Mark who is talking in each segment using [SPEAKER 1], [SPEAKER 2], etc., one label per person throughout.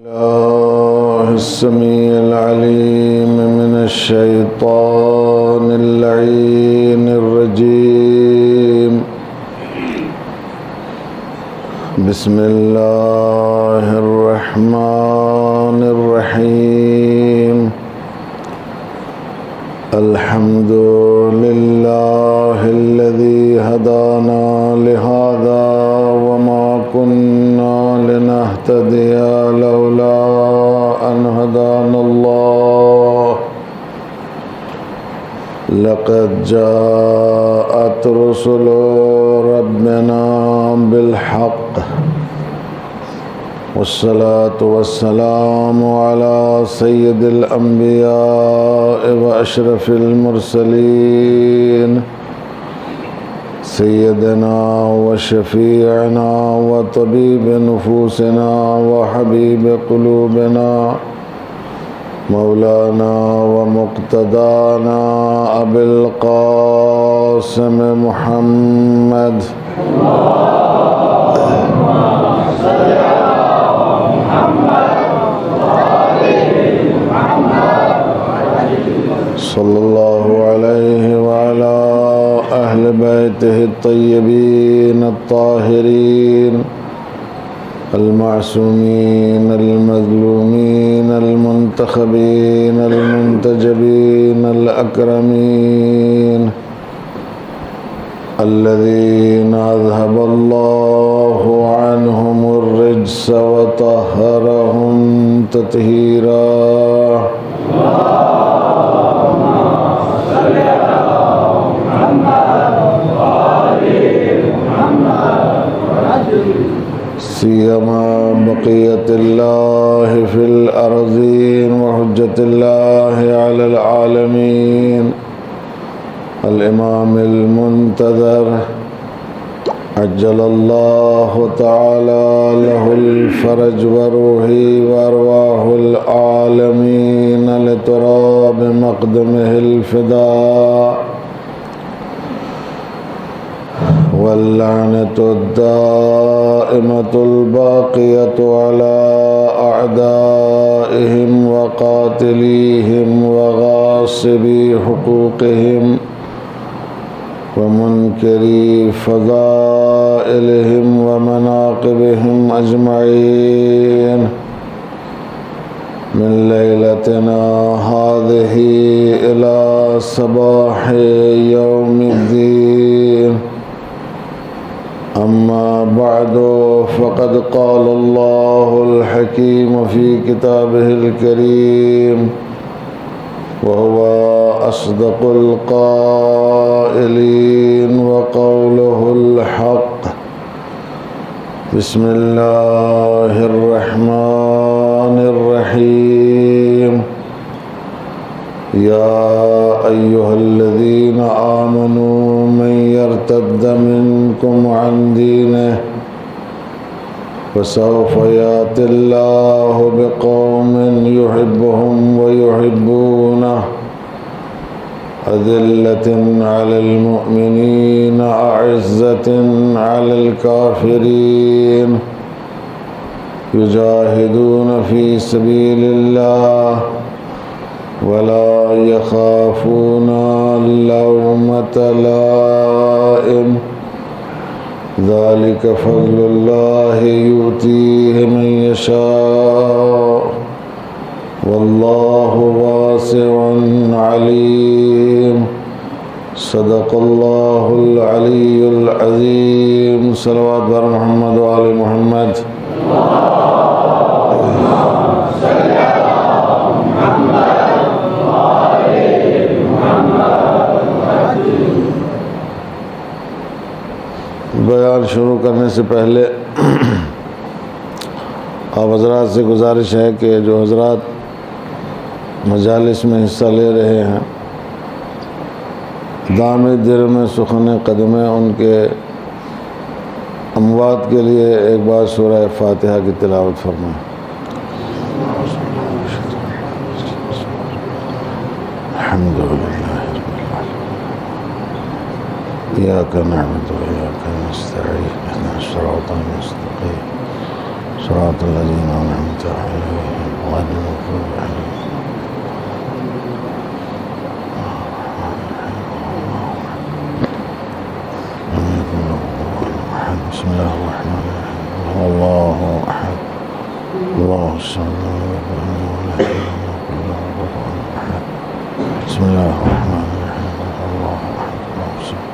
[SPEAKER 1] الله السميع العليم من الشيطان اللعين الرجيم. بسم الله الرحمن الرحيم. الحمد لله الذي هدانا لهذا وما كنا لنهتدي لولا أن هدانا الله. لقد جاءت رسل ربنا بالحق والصلاة والسلام على سيد الأنبياء وأشرف المرسلين سيدنا وشفيعنا وطبيب نفوسنا وحبيب قلوبنا مولانا ومقتدانا أبي القاسم محمد صلى الله عليه وعلى أهل بيته الطيبين الطاهرين المعصومين المظلومين المنتخبين المنتجبين الأكرمين الذين أذهب الله عنهم الرجس وطهرهم تطهيرا. سيما بقية الله في الأرضين وحجة الله على العالمين الإمام المنتظر عجل الله تعالى له الفرج وروحه وأرواح العالمين لتراب مقدمه الفداء واللعنة الدائمة الباقية على أعدائهم وقاتليهم وغاصبي حقوقهم ومنكري فضائلهم ومناقبهم أجمعين من ليلتنا هذه إلى صباح يوم الدين. أما بعد فقد قال الله الحكيم في كتابه الكريم وهو أصدق القائلين وقوله الحق. بسم الله الرحمن الرحيم. يا أيها الذين آمنوا من يرتد منكم عن دينه فسوف يأتي الله بقوم يحبهم ويحبونه أذلة على المؤمنين أعزة على الكافرين يجاهدون في سبيل الله ولا يخافون لومة لائم ذلك فضل الله يؤتيه من يشاء والله واسع عليم. صدق الله العلي العظيم. صلوات بر محمد وآل محمد. بیان شروع کرنے سے پہلے آپ حضرات سے گزارش ہے کہ جو حضرات مجالس میں حصہ لے رہے ہیں دام در میں سخن قدم ان کے اموات کے لیے ایک بار سورہ فاتحہ کی تلاوت فرمائیں. الحمدللہ إياك نعبد وإياك نستعين اهدنا الصراط المستقيم صراط الذين أنعمت عليهم غير المغضوب عليهم. بسم الله الرحمن الرحيم. الله أحد الله الصمد بسم الله الرحمن الرحيم. الله أحد الله الصمد.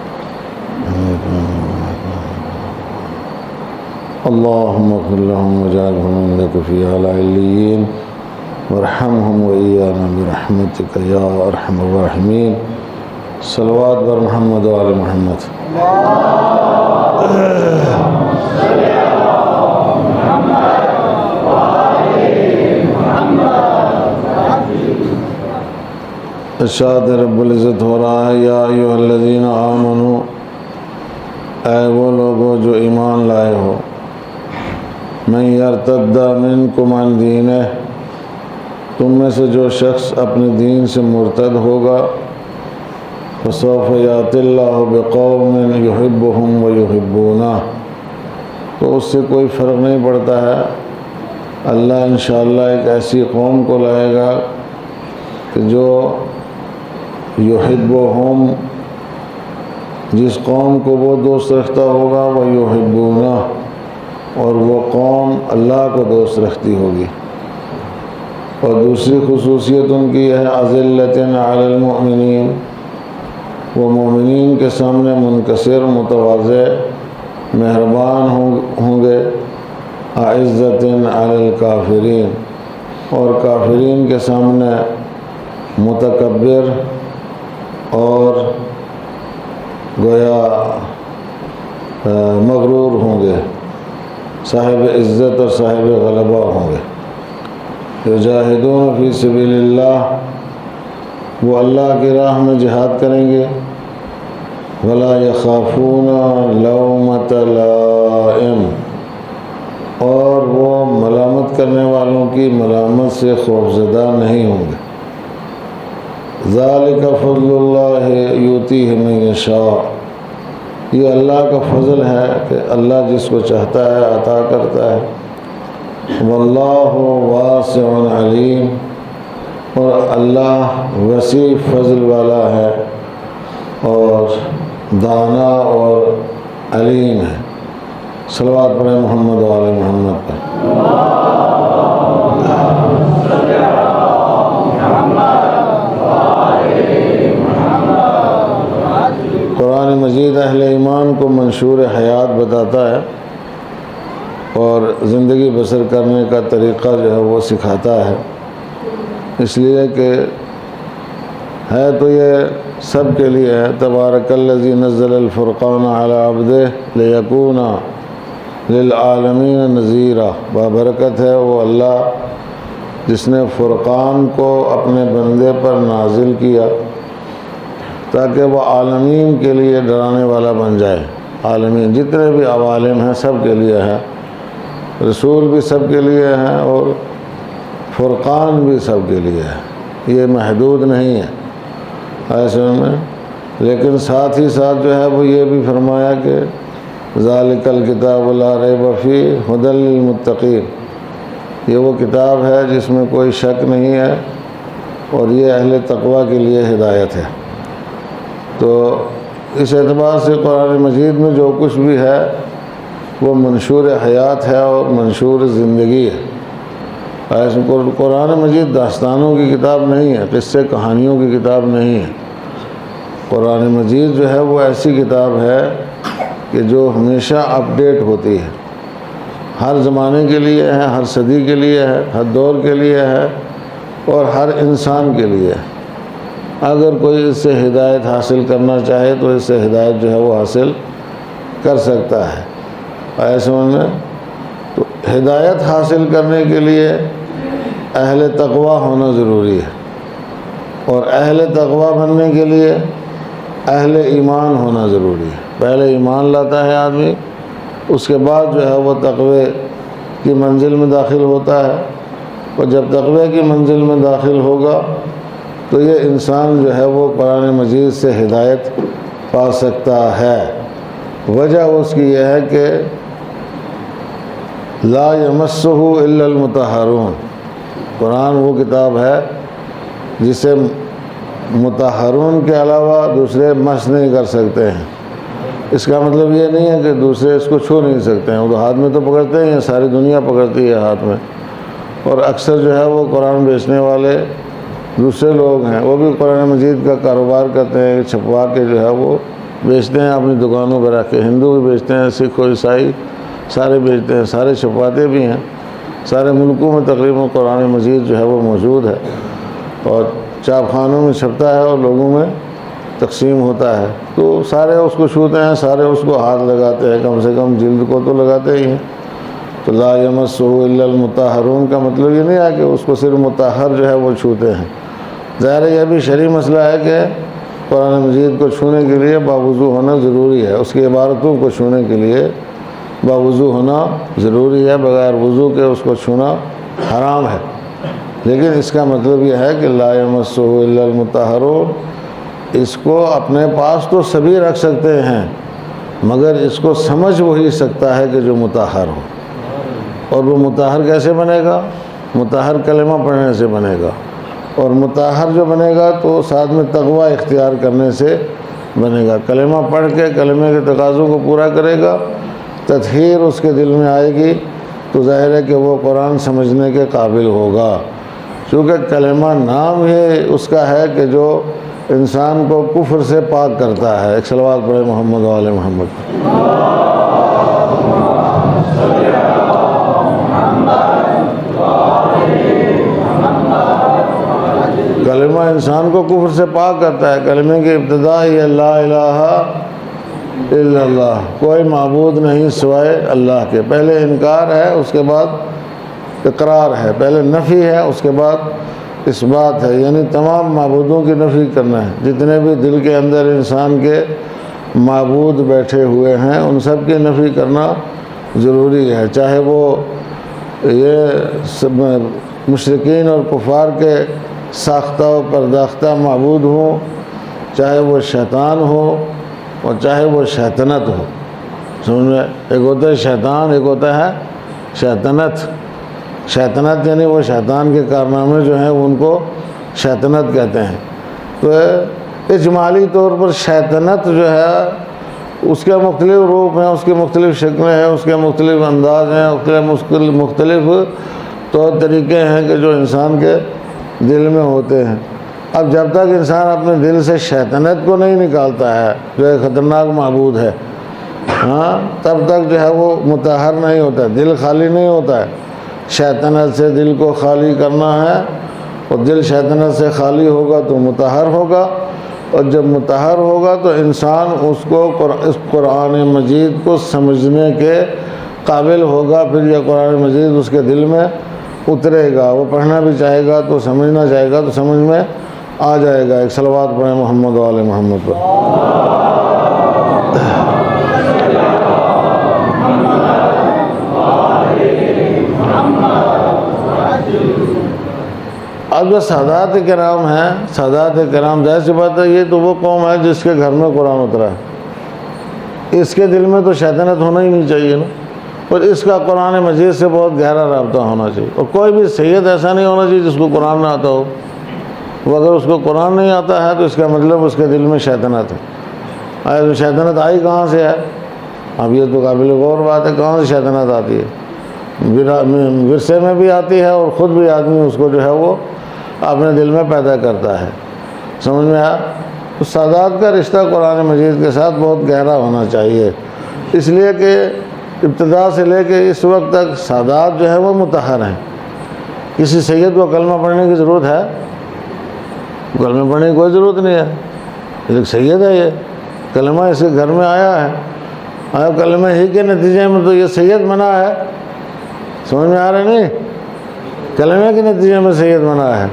[SPEAKER 1] اللهم اغفر لهم واجعلهم عندك في أعلى العليين وارحمهم وإيانا برحمتك يا أرحم الراحمين. صلوات بر محمد وآل محمد. ارشاد رب العزت ہو رہا ہے یا ایھا الذین آمنوا، اے وہ لوگو جو ایمان لائے ہو، من یرتد منکم عن دینہ، تم میں سے جو شخص اپنے دین سے مرتد ہوگا، فسوف یأتی اللہ بقوم یحبہم ویحبونہ، تو اس سے کوئی فرق نہیں پڑتا ہے، اللہ انشاءاللہ ایک ایسی قوم کو لائے گا کہ جو یحبہم، جس قوم کو وہ دوست رکھتا ہوگا، ویحبونہ، اور وہ قوم اللہ کو دوست رکھتی ہوگی۔ اور دوسری خصوصیت ان کی ہے اذلۃ علی المؤمنین، وہ مومنین کے سامنے منکسر، متواضع، مہربان ہوں گے، اعزۃ علی الکافرین، اور کافرین کے سامنے متکبر اور گویا مغرور ہوں گے، صاحب عزت اور صاحب غلبہ ہوں گے۔ یجاہدون فی سبیل اللہ، وہ اللہ کی راہ میں جہاد کریں گے، ولا یخافون لومۃ لائم، اور وہ ملامت کرنے والوں کی ملامت سے خوفزدہ نہیں ہوں گے۔ ذالک فضل اللہ یؤتیہ من یشاء، یہ اللہ کا فضل ہے کہ اللہ جس کو چاہتا ہے عطا کرتا ہے۔ واللہ واسع علیم، اور اللہ وسیع فضل والا ہے اور دانا اور علیم ہے۔ صلوات پڑھیں محمد و آل محمد پر۔ قرآن مجید اہل ایمان کو منشور حیات بتاتا ہے اور زندگی بسر کرنے کا طریقہ جو ہے وہ سکھاتا ہے، اس لیے کہ ہے تو یہ سب کے لیے ہے۔ تبارک الذی نزل الفرقان علی عبدہ لیکون للعالمین نذیرا، بابرکت ہے وہ اللہ جس نے فرقان کو اپنے بندے پر نازل کیا تاکہ وہ عالمین کے لیے ڈرانے والا بن جائے۔ عالمین جتنے بھی عوالم ہیں سب کے لیے ہے، رسول بھی سب کے لیے ہیں اور فرقان بھی سب کے لیے ہے، یہ محدود نہیں ہے ایسے میں۔ لیکن ساتھ ہی ساتھ جو ہے وہ یہ بھی فرمایا کہ ذالک الکتاب لا ریب فیہ ھدی للمتقین، یہ وہ کتاب ہے جس میں کوئی شک نہیں ہے اور یہ اہل تقوی کے لیے ہدایت ہے۔ تو اس اعتبار سے قرآن مجید میں جو کچھ بھی ہے وہ منشور حیات ہے اور منشور زندگی ہے۔ قرآن مجید داستانوں کی کتاب نہیں ہے، قصے کہانیوں کی کتاب نہیں ہے۔ قرآن مجید جو ہے وہ ایسی کتاب ہے کہ جو ہمیشہ اپڈیٹ ہوتی ہے، ہر زمانے کے لیے ہے، ہر صدی کے لیے ہے، ہر دور کے لیے ہے اور ہر انسان کے لیے ہے۔ اگر کوئی اس سے ہدایت حاصل کرنا چاہے تو اس سے ہدایت جو ہے وہ حاصل کر سکتا ہے۔ ایسے میں تو ہدایت حاصل کرنے کے لیے اہل تقوی ہونا ضروری ہے، اور اہل تقوی بننے کے لیے اہل ایمان ہونا ضروری ہے۔ پہلے ایمان لاتا ہے آدمی، اس کے بعد جو ہے وہ تقوی کی منزل میں داخل ہوتا ہے، اور جب تقوی کی منزل میں داخل ہوگا تو یہ انسان جو ہے وہ قرآن مجید سے ہدایت پا سکتا ہے۔ وجہ اس کی یہ ہے کہ لا یمسہ الا المطہرون، قرآن وہ کتاب ہے جسے مطہرون کے علاوہ دوسرے مس نہیں کر سکتے ہیں۔ اس کا مطلب یہ نہیں ہے کہ دوسرے اس کو چھو نہیں سکتے ہیں، وہ تو ہاتھ میں تو پکڑتے ہی ہیں، ساری دنیا پکڑتی ہے ہاتھ میں، اور اکثر جو ہے وہ قرآن بیچنے والے دوسرے لوگ ہیں، وہ بھی قرآن مجید کا کاروبار کرتے ہیں، چھپوا کے جو ہے وہ بیچتے ہیں اپنی دکانوں پہ رکھ کے۔ ہندو بھی بیچتے ہیں، سکھ و عیسائی سارے بیچتے ہیں، سارے چھپواتے بھی ہیں۔ سارے ملکوں میں تقریباً قرآن مجید جو ہے وہ موجود ہے، اور چاپ خانوں میں چھپتا ہے اور لوگوں میں تقسیم ہوتا ہے، تو سارے اس کو چھوتے ہیں، سارے اس کو ہاتھ لگاتے ہیں، کم سے کم جلد کو تو لگاتے ہی ہیں۔ تو لا یمسہ الا المطہرون کا مطلب یہ نہیں ہے کہ اس کو صرف مطہر جو ہے وہ چھوتے ہیں۔ ظاہر ہے یہ بھی شرعی مسئلہ ہے کہ قرآن مجید کو چھونے کے لیے باوضو ہونا ضروری ہے، اس کی عبارتوں کو چھونے کے لیے باوضو ہونا ضروری ہے، بغیر وضو کے اس کو چھونا حرام ہے۔ لیکن اس کا مطلب یہ ہے کہ لا یمسہ الا المطہرون، اس کو اپنے پاس تو سبھی رکھ سکتے ہیں، مگر اس کو سمجھ وہی سکتا ہے کہ جو مطہر ہو۔ اور وہ مطہر کیسے بنے گا؟ مطہر کلمہ پڑھنے سے بنے گا، اور مطہر جو بنے گا تو ساتھ میں تقوی اختیار کرنے سے بنے گا۔ کلمہ پڑھ کے کلمے کے تقاضوں کو پورا کرے گا، تطہیر اس کے دل میں آئے گی، تو ظاہر ہے کہ وہ قرآن سمجھنے کے قابل ہوگا، چونکہ کلمہ نام ہی اس کا ہے کہ جو انسان کو کفر سے پاک کرتا ہے۔ ایک صلوات پڑھے محمد و آل محمد۔ کلمہ انسان کو کفر سے پاک کرتا ہے۔ کلمے کی ابتدا ہی لا الہ الا اللہ، کوئی معبود نہیں سوائے اللہ کے۔ پہلے انکار ہے، اس کے بعد اقرار ہے، پہلے نفی ہے، اس کے بعد اس بات ہے، یعنی تمام معبودوں کی نفی کرنا ہے۔ جتنے بھی دل کے اندر انسان کے معبود بیٹھے ہوئے ہیں ان سب کی نفی کرنا ضروری ہے، چاہے وہ یہ مشرکین اور کفار کے ساختہ و پرداختہ معبود ہوں، چاہے وہ شیطان ہو اور چاہے وہ شیطنت ہو۔ سمجھ میں؟ ایک ہوتا ہے شیطان، ایک ہوتا ہے شیطنت۔ شیطنت یعنی وہ شیطان کے کارنامے جو ہیں ان کو شیطنت کہتے ہیں۔ تو اجمالی طور پر شیطنت جو ہے اس کے مختلف روپ ہیں، اس کی مختلف شکلیں ہیں، اس کے مختلف انداز ہیں، اس کے مختلف طور طریقے ہیں کہ جو انسان کے دل میں ہوتے ہیں۔ اب جب تک انسان اپنے دل سے شیطنت کو نہیں نکالتا ہے جو ایک خطرناک معبود ہے، تب تک جو ہے وہ مطہر نہیں ہوتا ہے، دل خالی نہیں ہوتا ہے۔ شیطنت سے دل کو خالی کرنا ہے، اور دل شیطنت سے خالی ہوگا تو مطہر ہوگا، اور جب مطہر ہوگا تو انسان اس قرآن مجید کو سمجھنے کے قابل ہوگا۔ پھر یہ قرآن مجید اس کے دل میں اترے گا، وہ پڑھنا بھی چاہے گا تو سمجھنا چاہے گا تو سمجھ میں آ جائے گا۔ ایک صلوات پڑھیں محمد و آل محمد پر۔ اب جو سادات کرام ہیں، سادات کرام ظاہر سی بات ہے یہ تو وہ قوم ہے جس کے گھر میں قرآن اترا ہے، اس کے دل میں تو شیطنت ہونا ہی نہیں چاہیے نا، اور اس کا قرآن مجید سے بہت گہرا رابطہ ہونا چاہیے۔ اور کوئی بھی سید ایسا نہیں ہونا چاہیے جس کو قرآن نہ آتا ہو۔ وہ اگر اس کو قرآن نہیں آتا ہے تو اس کا مطلب اس کے دل میں شیطنت ہے۔ شیطنت آئی کہاں سے ہے؟ اب یہ تو قابل غور بات ہے، کہاں سے شیطنت آتی ہے؟ ورثے میں بھی آتی ہے، اور خود بھی آدمی اس کو جو ہے وہ اپنے دل میں پیدا کرتا ہے۔ سمجھ میں آیا؟ تو سادات کا رشتہ قرآن مجید کے ساتھ بہت گہرا ہونا چاہیے، اس لیے کہ ابتدا سے لے کے اس وقت تک سادات جو ہے وہ مطہر ہیں۔ کسی سید کو کلمہ پڑھنے کی ضرورت ہے؟ کلمہ پڑھنے کی کوئی ضرورت نہیں ہے، ایک سید ہے، یہ کلمہ اس کے گھر میں آیا ہے، آیا کلمہ ہی کے نتیجے میں تو یہ سید بنا ہے۔ سمجھ میں آ رہا نہیں؟ کلمہ کے نتیجے میں سید بنا ہے،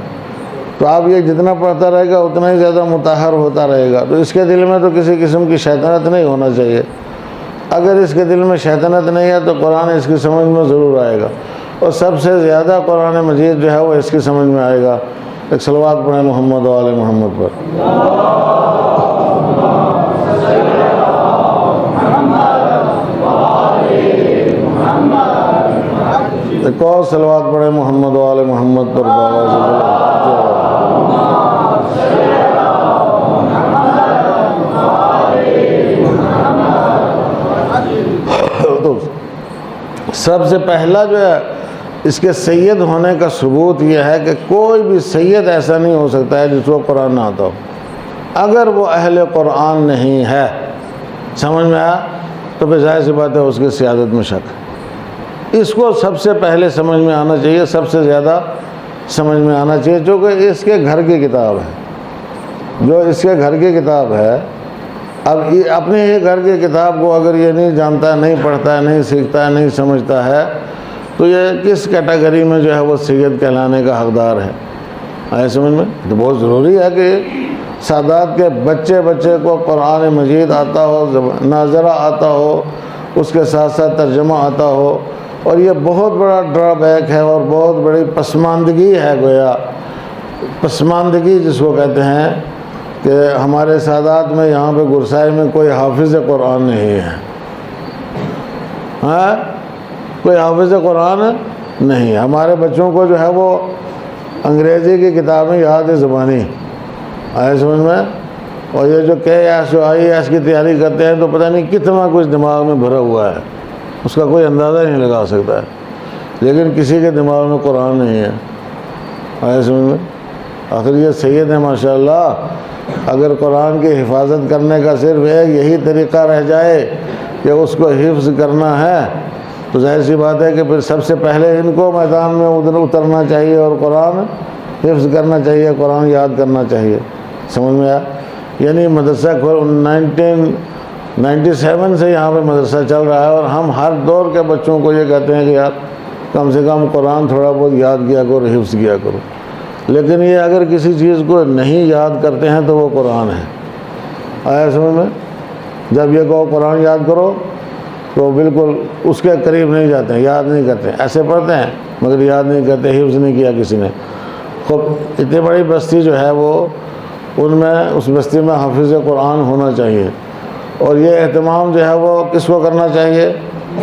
[SPEAKER 1] تو آپ یہ جتنا پڑھتا رہے گا اتنا ہی زیادہ مطہر ہوتا رہے گا۔ تو اس کے دل میں تو کسی قسم کی شیطنت نہیں ہونا چاہیے۔ اگر اس کے دل میں شیطنت نہیں ہے تو قرآن اس کی سمجھ میں ضرور آئے گا، اور سب سے زیادہ قرآن مجید جو ہے وہ اس کی سمجھ میں آئے گا۔ ایک صلوات پڑھیں محمد و آل محمد پر۔ سب سے پہلا جو ہے اس کے سید ہونے کا ثبوت یہ ہے کہ کوئی بھی سید ایسا نہیں ہو سکتا ہے جس کو قرآن نہ آتا ہو، اگر وہ اہل قرآن نہیں ہے۔ سمجھ میں آیا؟ تو پھر ظاہر سی بات ہے اس کی سیادت میں شک ہے۔ اس کو سب سے پہلے سمجھ میں آنا چاہیے، سب سے زیادہ سمجھ میں آنا چاہیے، جو کہ اس کے گھر کی کتاب ہے، جو اس کے گھر کی کتاب ہے۔ اب اپنے ہی گھر کی کتاب کو اگر یہ نہیں جانتا ہے، نہیں پڑھتا ہے، نہیں سیکھتا ہے، نہیں سمجھتا ہے، تو یہ کس کیٹیگری میں جو ہے وہ سید کہلانے کا حقدار ہے؟ آئے سمجھ میں؟ تو بہت ضروری ہے کہ سادات کے بچے کو قرآن مجید آتا ہو، ناظرہ آتا ہو، اس کے ساتھ ساتھ ترجمہ آتا ہو۔ اور یہ بہت بڑا ڈرا بیک ہے اور بہت بڑی پسماندگی ہے، گویا پسماندگی جس کو کہتے ہیں کہ ہمارے سادات میں یہاں پہ گرسائی میں کوئی حافظ قرآن نہیں ہے، ہاں کوئی حافظ قرآن نہیں۔ ہمارے بچوں کو جو ہے وہ انگریزی کی کتابیں یاد زبانی، آئے سمجھ میں؟ اور یہ جو KS و IAS کی تیاری کرتے ہیں تو پتہ نہیں کتنا کچھ دماغ میں بھرا ہوا ہے، اس کا کوئی اندازہ نہیں لگا سکتا ہے، لیکن کسی کے دماغ میں قرآن نہیں ہے، آئے سمجھ میں؟ آخر یہ سید ہے ماشاءاللہ۔ اگر قرآن کی حفاظت کرنے کا صرف ایک یہی طریقہ رہ جائے کہ اس کو حفظ کرنا ہے، تو ظاہر سی بات ہے کہ پھر سب سے پہلے ان کو میدان میں اترنا چاہیے اور قرآن حفظ کرنا چاہیے، قرآن یاد کرنا چاہیے۔ سمجھ میں آیا؟ یعنی مدرسہ 1997 سے یہاں پہ مدرسہ چل رہا ہے، اور ہم ہر دور کے بچوں کو یہ کہتے ہیں کہ یار کم سے کم قرآن تھوڑا بہت یاد کیا کرو، حفظ کیا کرو۔ لیکن یہ اگر کسی چیز کو نہیں یاد کرتے ہیں تو وہ قرآن ہے، آیا سمجھ میں؟ جب یہ کہو قرآن یاد کرو تو بالکل اس کے قریب نہیں جاتے ہیں، یاد نہیں کرتے، ایسے پڑھتے ہیں مگر یاد نہیں کرتے، حفظ نہیں کیا کسی نے۔ خوب اتنی بڑی بستی جو ہے وہ ان میں اس بستی میں حافظ قرآن ہونا چاہیے، اور یہ اہتمام جو ہے وہ کس کو کرنا چاہیے؟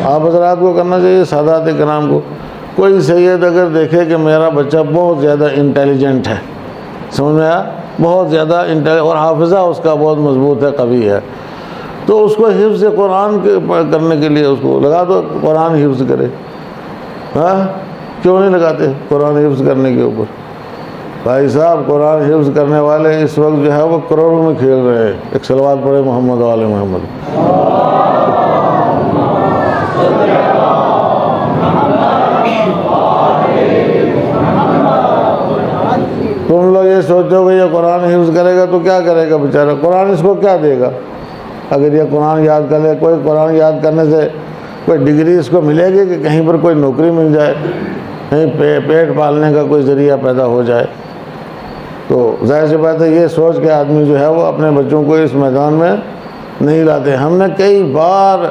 [SPEAKER 1] آپ حضرات کو کرنا چاہیے، سادات کرام کو۔ کوئی سید اگر دیکھے کہ میرا بچہ بہت زیادہ انٹیلیجنٹ ہے، سمجھ میں آیا؟ بہت زیادہ اور حافظہ اس کا بہت مضبوط ہے، قوی ہے، تو اس کو حفظ قرآن کرنے کے لیے اس کو لگا دو، قرآن حفظ کرے۔ ہاں کیوں نہیں لگاتے قرآن حفظ کرنے کے اوپر؟ بھائی صاحب قرآن حفظ کرنے والے اس وقت جو ہے وہ کروڑوں میں کھیل رہے ہیں۔ ایک صلوات پڑھے محمد و آل محمد۔ تم لوگ یہ سوچو کہ یہ قرآن حفظ کرے گا تو کیا کرے گا بیچارہ؟ قرآن اس کو کیا دے گا؟ اگر یہ قرآن یاد کر لے، کوئی قرآن یاد کرنے سے کوئی ڈگری اس کو ملے گی کہ کہیں پر کوئی نوکری مل جائے، کہیں پیٹ پالنے کا کوئی ذریعہ پیدا ہو جائے؟ تو ظاہر سی بات ہے یہ سوچ کے آدمی جو ہے وہ اپنے بچوں کو اس میدان میں نہیں لاتے۔ ہم نے کئی بار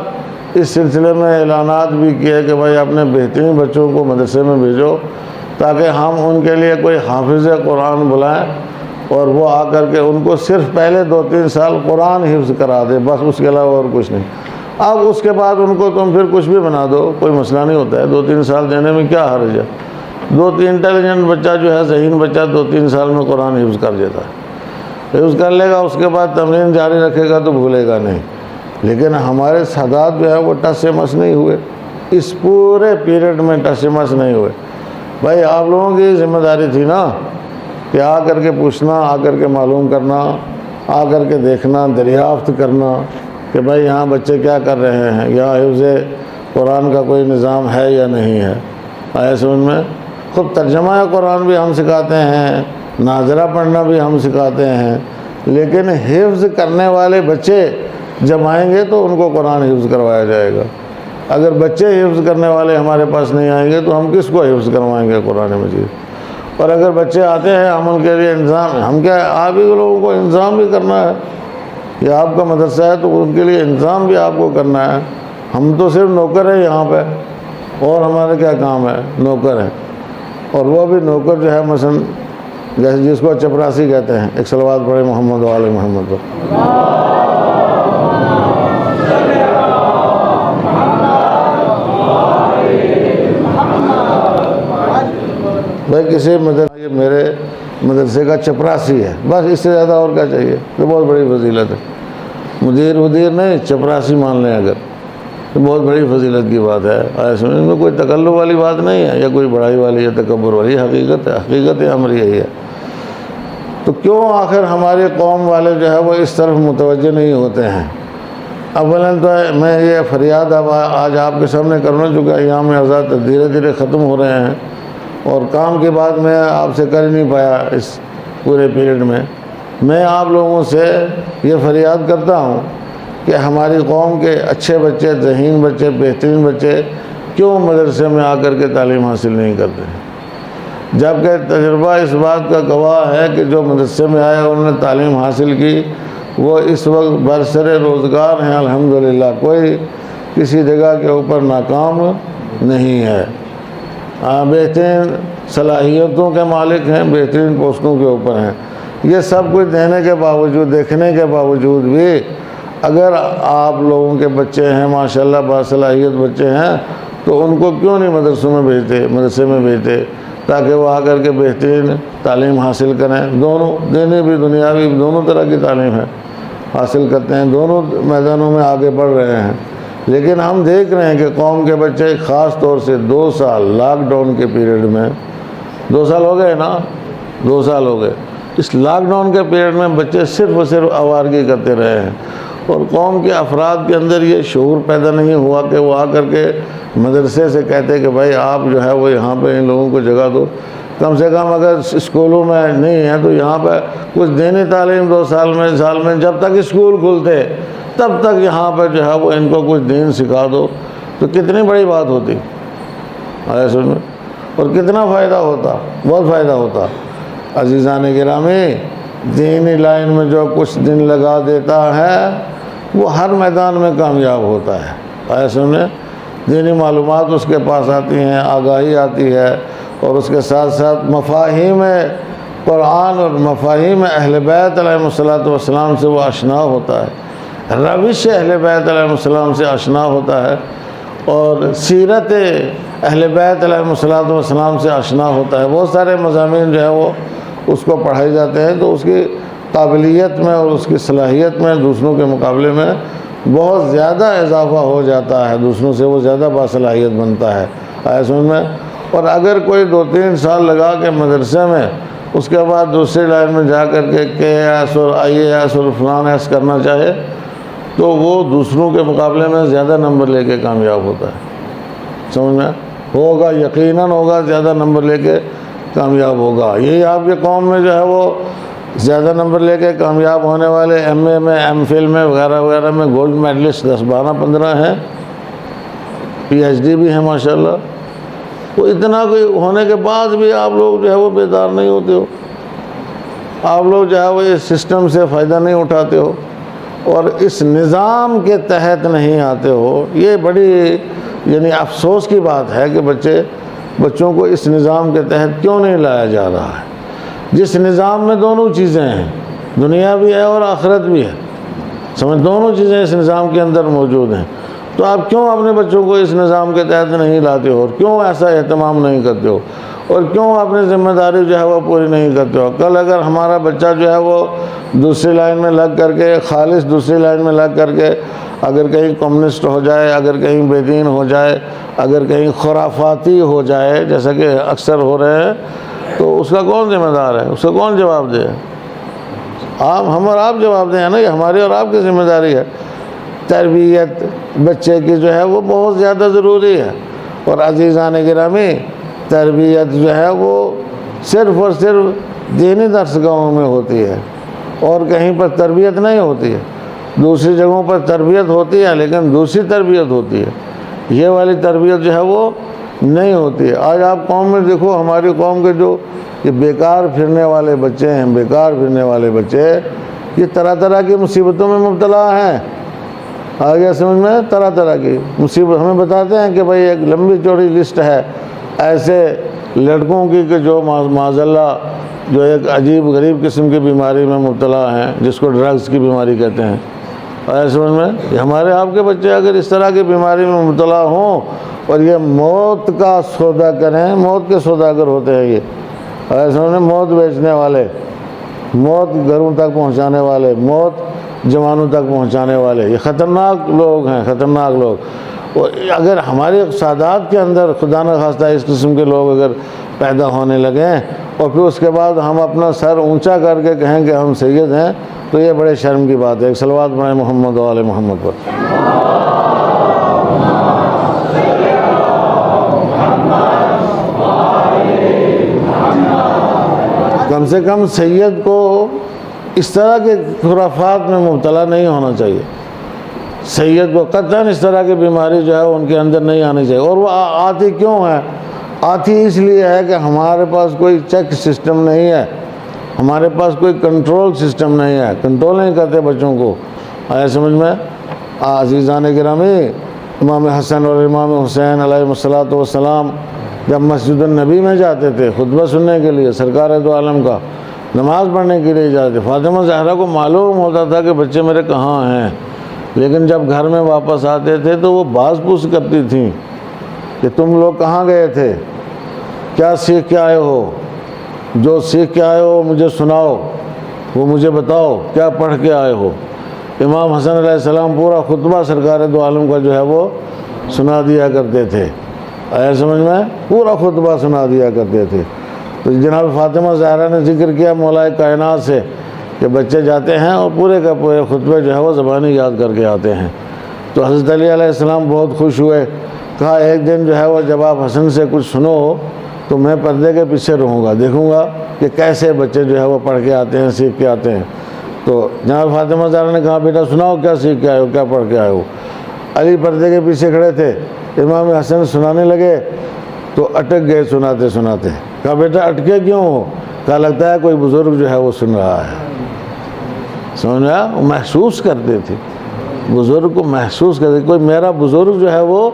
[SPEAKER 1] اس سلسلے میں اعلانات بھی کیے کہ بھائی اپنے بہترین بچوں کو مدرسے میں بھیجو، تاکہ ہم ان کے لیے کوئی حافظ قرآن بلائیں اور وہ آ کر کے ان کو صرف پہلے 2-3 سال قرآن حفظ کرا دے، بس اس کے علاوہ اور کچھ نہیں۔ اب اس کے بعد ان کو تم پھر کچھ بھی بنا دو، کوئی مسئلہ نہیں ہوتا ہے، 2-3 سال دینے میں کیا حرج ہے؟ 2-3 انٹیلیجنٹ بچہ جو ہے، ذہین بچہ 2-3 سال میں قرآن حفظ کر دیتا ہے، حفظ کر لے گا، اس کے بعد تمرین جاری رکھے گا تو بھولے گا نہیں۔ لیکن ہمارے سادات جو ہے وہ ٹس سے مس نہیں ہوئے، اس پورے پیریڈ میں ٹس سے مس نہیں ہوئے۔ بھائی آپ لوگوں کی ذمہ داری تھی نا کہ آ کر کے پوچھنا، آ کر کے معلوم کرنا، آ کر کے دیکھنا، دریافت کرنا کہ بھائی یہاں بچے کیا کر رہے ہیں، یہاں حفظ قرآن کا کوئی نظام ہے یا نہیں ہے۔ آئے سمجھ میں؟ خود ترجمہ قرآن بھی ہم سکھاتے ہیں، ناظرہ پڑھنا بھی ہم سکھاتے ہیں، لیکن حفظ کرنے والے بچے جب آئیں گے تو ان کو قرآن حفظ کروایا جائے گا۔ اگر بچے حفظ کرنے والے ہمارے پاس نہیں آئیں گے تو ہم کس کو حفظ کروائیں گے قرآن مجید؟ اور اگر بچے آتے ہیں ہم ان کے لیے انتظام، ہم کیا آپ ہی لوگوں کو انتظام بھی کرنا ہے، یہ آپ کا مدرسہ ہے تو ان کے لیے انتظام بھی آپ کو کرنا ہے۔ ہم تو صرف نوکر ہیں یہاں پہ، اور ہمارا کیا کام ہے؟ نوکر ہے، اور وہ بھی نوکر جو ہے مثلا جیسے جس کو چپراسی کہتے ہیں، ایک صلوات پڑھے محمد و آل محمد پر۔ بھائی کسی مدرسے میرے مدرسے کا چپراسی ہے، بس اس سے زیادہ اور کیا چاہیے؟ تو بہت بڑی فضیلت ہے۔ مدیر نہیں، چپراسی مان لیں اگر، بہت بڑی فضیلت کی بات ہے۔ اس میں کوئی تکلف والی بات نہیں ہے یا کوئی بڑائی والی یا تکبر والی، حقیقت ہے، حقیقت امر یہی ہے۔ تو کیوں آخر ہماری قوم والے جو ہے وہ اس طرف متوجہ نہیں ہوتے ہیں؟ اولاً تو میں یہ فریاد اب آج آپ کے سامنے کرنا، چونکہ ایام آزاد دھیرے دھیرے ختم ہو رہے ہیں اور کام کی بات میں آپ سے کر ہی نہیں پایا اس پورے پیریڈ میں آپ لوگوں سے یہ فریاد کرتا ہوں کہ ہماری قوم کے اچھے بچے، ذہین بچے، بہترین بچے کیوں مدرسے میں آ کر کے تعلیم حاصل نہیں کرتے، جبکہ تجربہ اس بات کا گواہ ہے کہ جو مدرسے میں آئے انہوں نے تعلیم حاصل کی وہ اس وقت برسر روزگار ہیں الحمدللہ، کوئی کسی جگہ کے اوپر ناکام نہیں ہے، بہترین صلاحیتوں کے مالک ہیں، بہترین پوسٹوں کے اوپر ہیں۔ یہ سب کچھ دینے کے باوجود، دیکھنے کے باوجود بھی اگر آپ لوگوں کے بچے ہیں ماشاءاللہ باصلاحیت بچے ہیں تو ان کو کیوں نہیں مدرسے میں بھیجتے تاکہ وہ آ کر کے بہترین تعلیم حاصل کریں؟ دونوں دینی بھی دنیاوی دونوں طرح کی تعلیم ہے، حاصل کرتے ہیں، دونوں میدانوں میں آگے بڑھ رہے ہیں۔ لیکن ہم دیکھ رہے ہیں کہ قوم کے بچے خاص طور سے 2 سال لاک ڈاؤن کے پیریڈ میں، 2 سال ہو گئے نا، 2 سال ہو گئے، اس لاک ڈاؤن کے پیریڈ میں بچے صرف اور صرف آوارگی کرتے رہے ہیں اور قوم کے افراد کے اندر یہ شعور پیدا نہیں ہوا کہ وہ آ کر کے مدرسے سے کہتے کہ بھائی آپ جو ہے وہ یہاں پہ ان لوگوں کو جگہ دو، کم سے کم اگر اسکولوں میں نہیں ہے تو یہاں پہ کچھ دینی تعلیم 2 سال میں جب تک اسکول کھلتے تب تک یہاں پہ جو ہے وہ ان کو کچھ دین سکھا دو، تو کتنی بڑی بات ہوتی ایسے میں، اور کتنا فائدہ ہوتا، بہت فائدہ ہوتا۔ عزیزان گرامی، دینی لائن میں جو کچھ دن لگا دیتا ہے وہ ہر میدان میں کامیاب ہوتا ہے۔ ایسے میں دینی معلومات اس کے پاس آتی ہیں، آگاہی آتی ہے، اور اس کے ساتھ ساتھ مفاہیم قرآن اور مفاہیم اہل بیت علیہ السلام سے وہ آشنا ہوتا ہے، روش اہل بیت علیہ السلام سے آشنا ہوتا ہے، اور سیرت اہل بیت علیہ السلام سے آشنا ہوتا ہے۔ بہت سارے مضامین جو ہے وہ اس کو پڑھائے جاتے ہیں تو اس کی قابلیت میں اور اس کی صلاحیت میں دوسروں کے مقابلے میں بہت زیادہ اضافہ ہو جاتا ہے، دوسروں سے وہ زیادہ باصلاحیت بنتا ہے ایسے میں۔ اور اگر کوئی 2-3 سال لگا کے مدرسے میں اس کے بعد دوسری لائن میں جا کر کے KS اور IAS اور فلان ایس کرنا چاہے تو وہ دوسروں کے مقابلے میں زیادہ نمبر لے کے کامیاب ہوتا ہے، سمجھ میں ہوگا، یقیناً ہوگا، زیادہ نمبر لے کے کامیاب ہوگا۔ یہی آپ کے قوم میں جو ہے وہ زیادہ نمبر لے کے کامیاب ہونے والے MA میں، MPhil میں وغیرہ وغیرہ میں گولڈ میڈلسٹ 10-12-15 ہیں، PhD بھی ہیں ماشاءاللہ۔ وہ اتنا کوئی ہونے کے بعد بھی آپ لوگ جو ہے وہ بیدار نہیں ہوتے ہو، آپ لوگ جو ہے وہ اس سسٹم سے فائدہ نہیں اٹھاتے ہو اور اس نظام کے تحت نہیں آتے ہو۔ یہ بڑی یعنی افسوس کی بات ہے کہ بچوں کو اس نظام کے تحت کیوں نہیں لایا جا رہا ہے، جس نظام میں دونوں چیزیں ہیں، دنیا بھی ہے اور آخرت بھی ہے، سمجھ، دونوں چیزیں اس نظام کے اندر موجود ہیں۔ تو آپ کیوں اپنے بچوں کو اس نظام کے تحت نہیں لاتے ہو، اور کیوں ایسا اہتمام نہیں کرتے ہو، اور کیوں اپنی ذمہ داری جو ہے وہ پوری نہیں کرتے ہو؟ کل اگر ہمارا بچہ جو ہے وہ دوسری لائن میں لگ کر کے، خالص دوسری لائن میں لگ کر کے اگر کہیں کمیونسٹ ہو جائے، اگر کہیں بے دین ہو جائے، اگر کہیں خرافاتی ہو جائے جیسا کہ اکثر ہو رہے ہیں، تو اس کا کون ذمہ دار ہے، اس کا کون جواب دے؟ ہم اور آپ جواب دیں نا، یہ ہماری اور آپ کی ذمہ داری ہے۔ تربیت بچے کی جو ہے وہ بہت زیادہ ضروری ہے، اور عزیزان گرامی تربیت جو ہے وہ صرف اور صرف دینی درسگاہوں میں ہوتی ہے اور کہیں پر تربیت نہیں ہوتی ہے۔ دوسری جگہوں پر تربیت ہوتی ہے لیکن دوسری تربیت ہوتی ہے، یہ والی تربیت جو ہے وہ نہیں ہوتی ہے۔ آج آپ قوم میں دیکھو، ہماری قوم کے جو یہ بیکار پھرنے والے بچے ہیں، بیکار پھرنے والے بچے یہ طرح طرح کی مصیبتوں میں مبتلا ہیں۔ آگے سمجھ میں، طرح طرح کی مصیبت ہمیں بتاتے ہیں کہ بھائی ایک لمبی چوڑی لسٹ ہے ایسے لڑکوں کی کہ جو معاذ اللہ جو ایک عجیب غریب قسم کی بیماری میں مبتلا ہیں، جس کو ڈرگز کی بیماری کہتے ہیں۔ آگے سمجھ میں، ہمارے آپ کے بچے اگر اس طرح کی بیماری میں مبتلا ہوں اور یہ موت کا سودا کریں، موت کے سوداگر ہوتے ہیں یہ، آگے سمجھ میں، موت بیچنے والے، موت گھروں تک پہنچانے والے، موت جوانوں تک پہنچانے والے، یہ خطرناک لوگ ہیں، خطرناک لوگ۔ اور اگر ہمارے سادات کے اندر خدا نخواستہ اس قسم کے لوگ اگر پیدا ہونے لگیں اور پھر اس کے بعد ہم اپنا سر اونچا کر کے کہیں کہ ہم سید ہیں، تو یہ بڑے شرم کی بات ہے۔ ایک صلوات پڑھیں محمد و آل محمد پر۔ کم سے کم سید کو اس طرح کے خرافات میں مبتلا نہیں ہونا چاہیے، سید کو قطعاً اس طرح کی بیماری جو ہے ان کے اندر نہیں آنی چاہیے۔ اور وہ آتی کیوں ہے؟ آتی اس لیے ہے کہ ہمارے پاس کوئی چیک سسٹم نہیں ہے، ہمارے پاس کوئی کنٹرول سسٹم نہیں ہے، کنٹرول نہیں کرتے بچوں کو۔ آیا سمجھ میں؟ عزیزان گرامی، امام حسن اور امام حسین علیہ الصلوۃ والسلام جب مسجد النبی میں جاتے تھے خطبہ سننے کے لیے، سرکار دو عالم کا نماز پڑھنے کے لیے جاتے، فاطمہ زہرا کو معلوم ہوتا تھا کہ بچے میرے کہاں ہیں، لیکن جب گھر میں واپس آتے تھے تو وہ باز پوچھ کرتی تھیں کہ تم لوگ کہاں گئے تھے، کیا سیکھ کے آئے ہو، جو سیکھ کے آئے ہو مجھے سناؤ، وہ مجھے بتاؤ کیا پڑھ کے آئے ہو۔ امام حسن علیہ السلام پورا خطبہ سرکار دو عالم کا جو ہے وہ سنا دیا کرتے تھے، آیا سمجھ میں؟ پورا خطبہ سنا دیا کرتے تھے۔ تو جناب فاطمہ زہرا نے ذکر کیا مولا کائنات سے کہ بچے جاتے ہیں اور پورے کا پورے خطبے جو ہے وہ زبانی یاد کر کے آتے ہیں۔ تو حضرت علی علیہ السلام بہت خوش ہوئے، کہا ایک دن جو ہے وہ جب آپ حسن سے کچھ سنو تو میں پردے کے پیچھے رہوں گا، دیکھوں گا کہ کیسے بچے جو ہے وہ پڑھ کے آتے ہیں، سیکھ کے آتے ہیں۔ تو جناب فاطمہ زہرا نے کہا بیٹا سناؤ کیا سیکھ کے آئے ہو، کیا پڑھ کے آئے ہو۔ علی پردے کے پیچھے کھڑے تھے، امام حسن سنانے لگے تو اٹک گئے سناتے سناتے۔ کہا بیٹا اٹکے کیوں ہو؟ کہا لگتا ہے کوئی بزرگ جو ہے وہ سن رہا ہے۔ سمجھا؟ وہ محسوس کرتے تھے، بزرگ کو محسوس کرتے، کوئی میرا بزرگ جو ہے وہ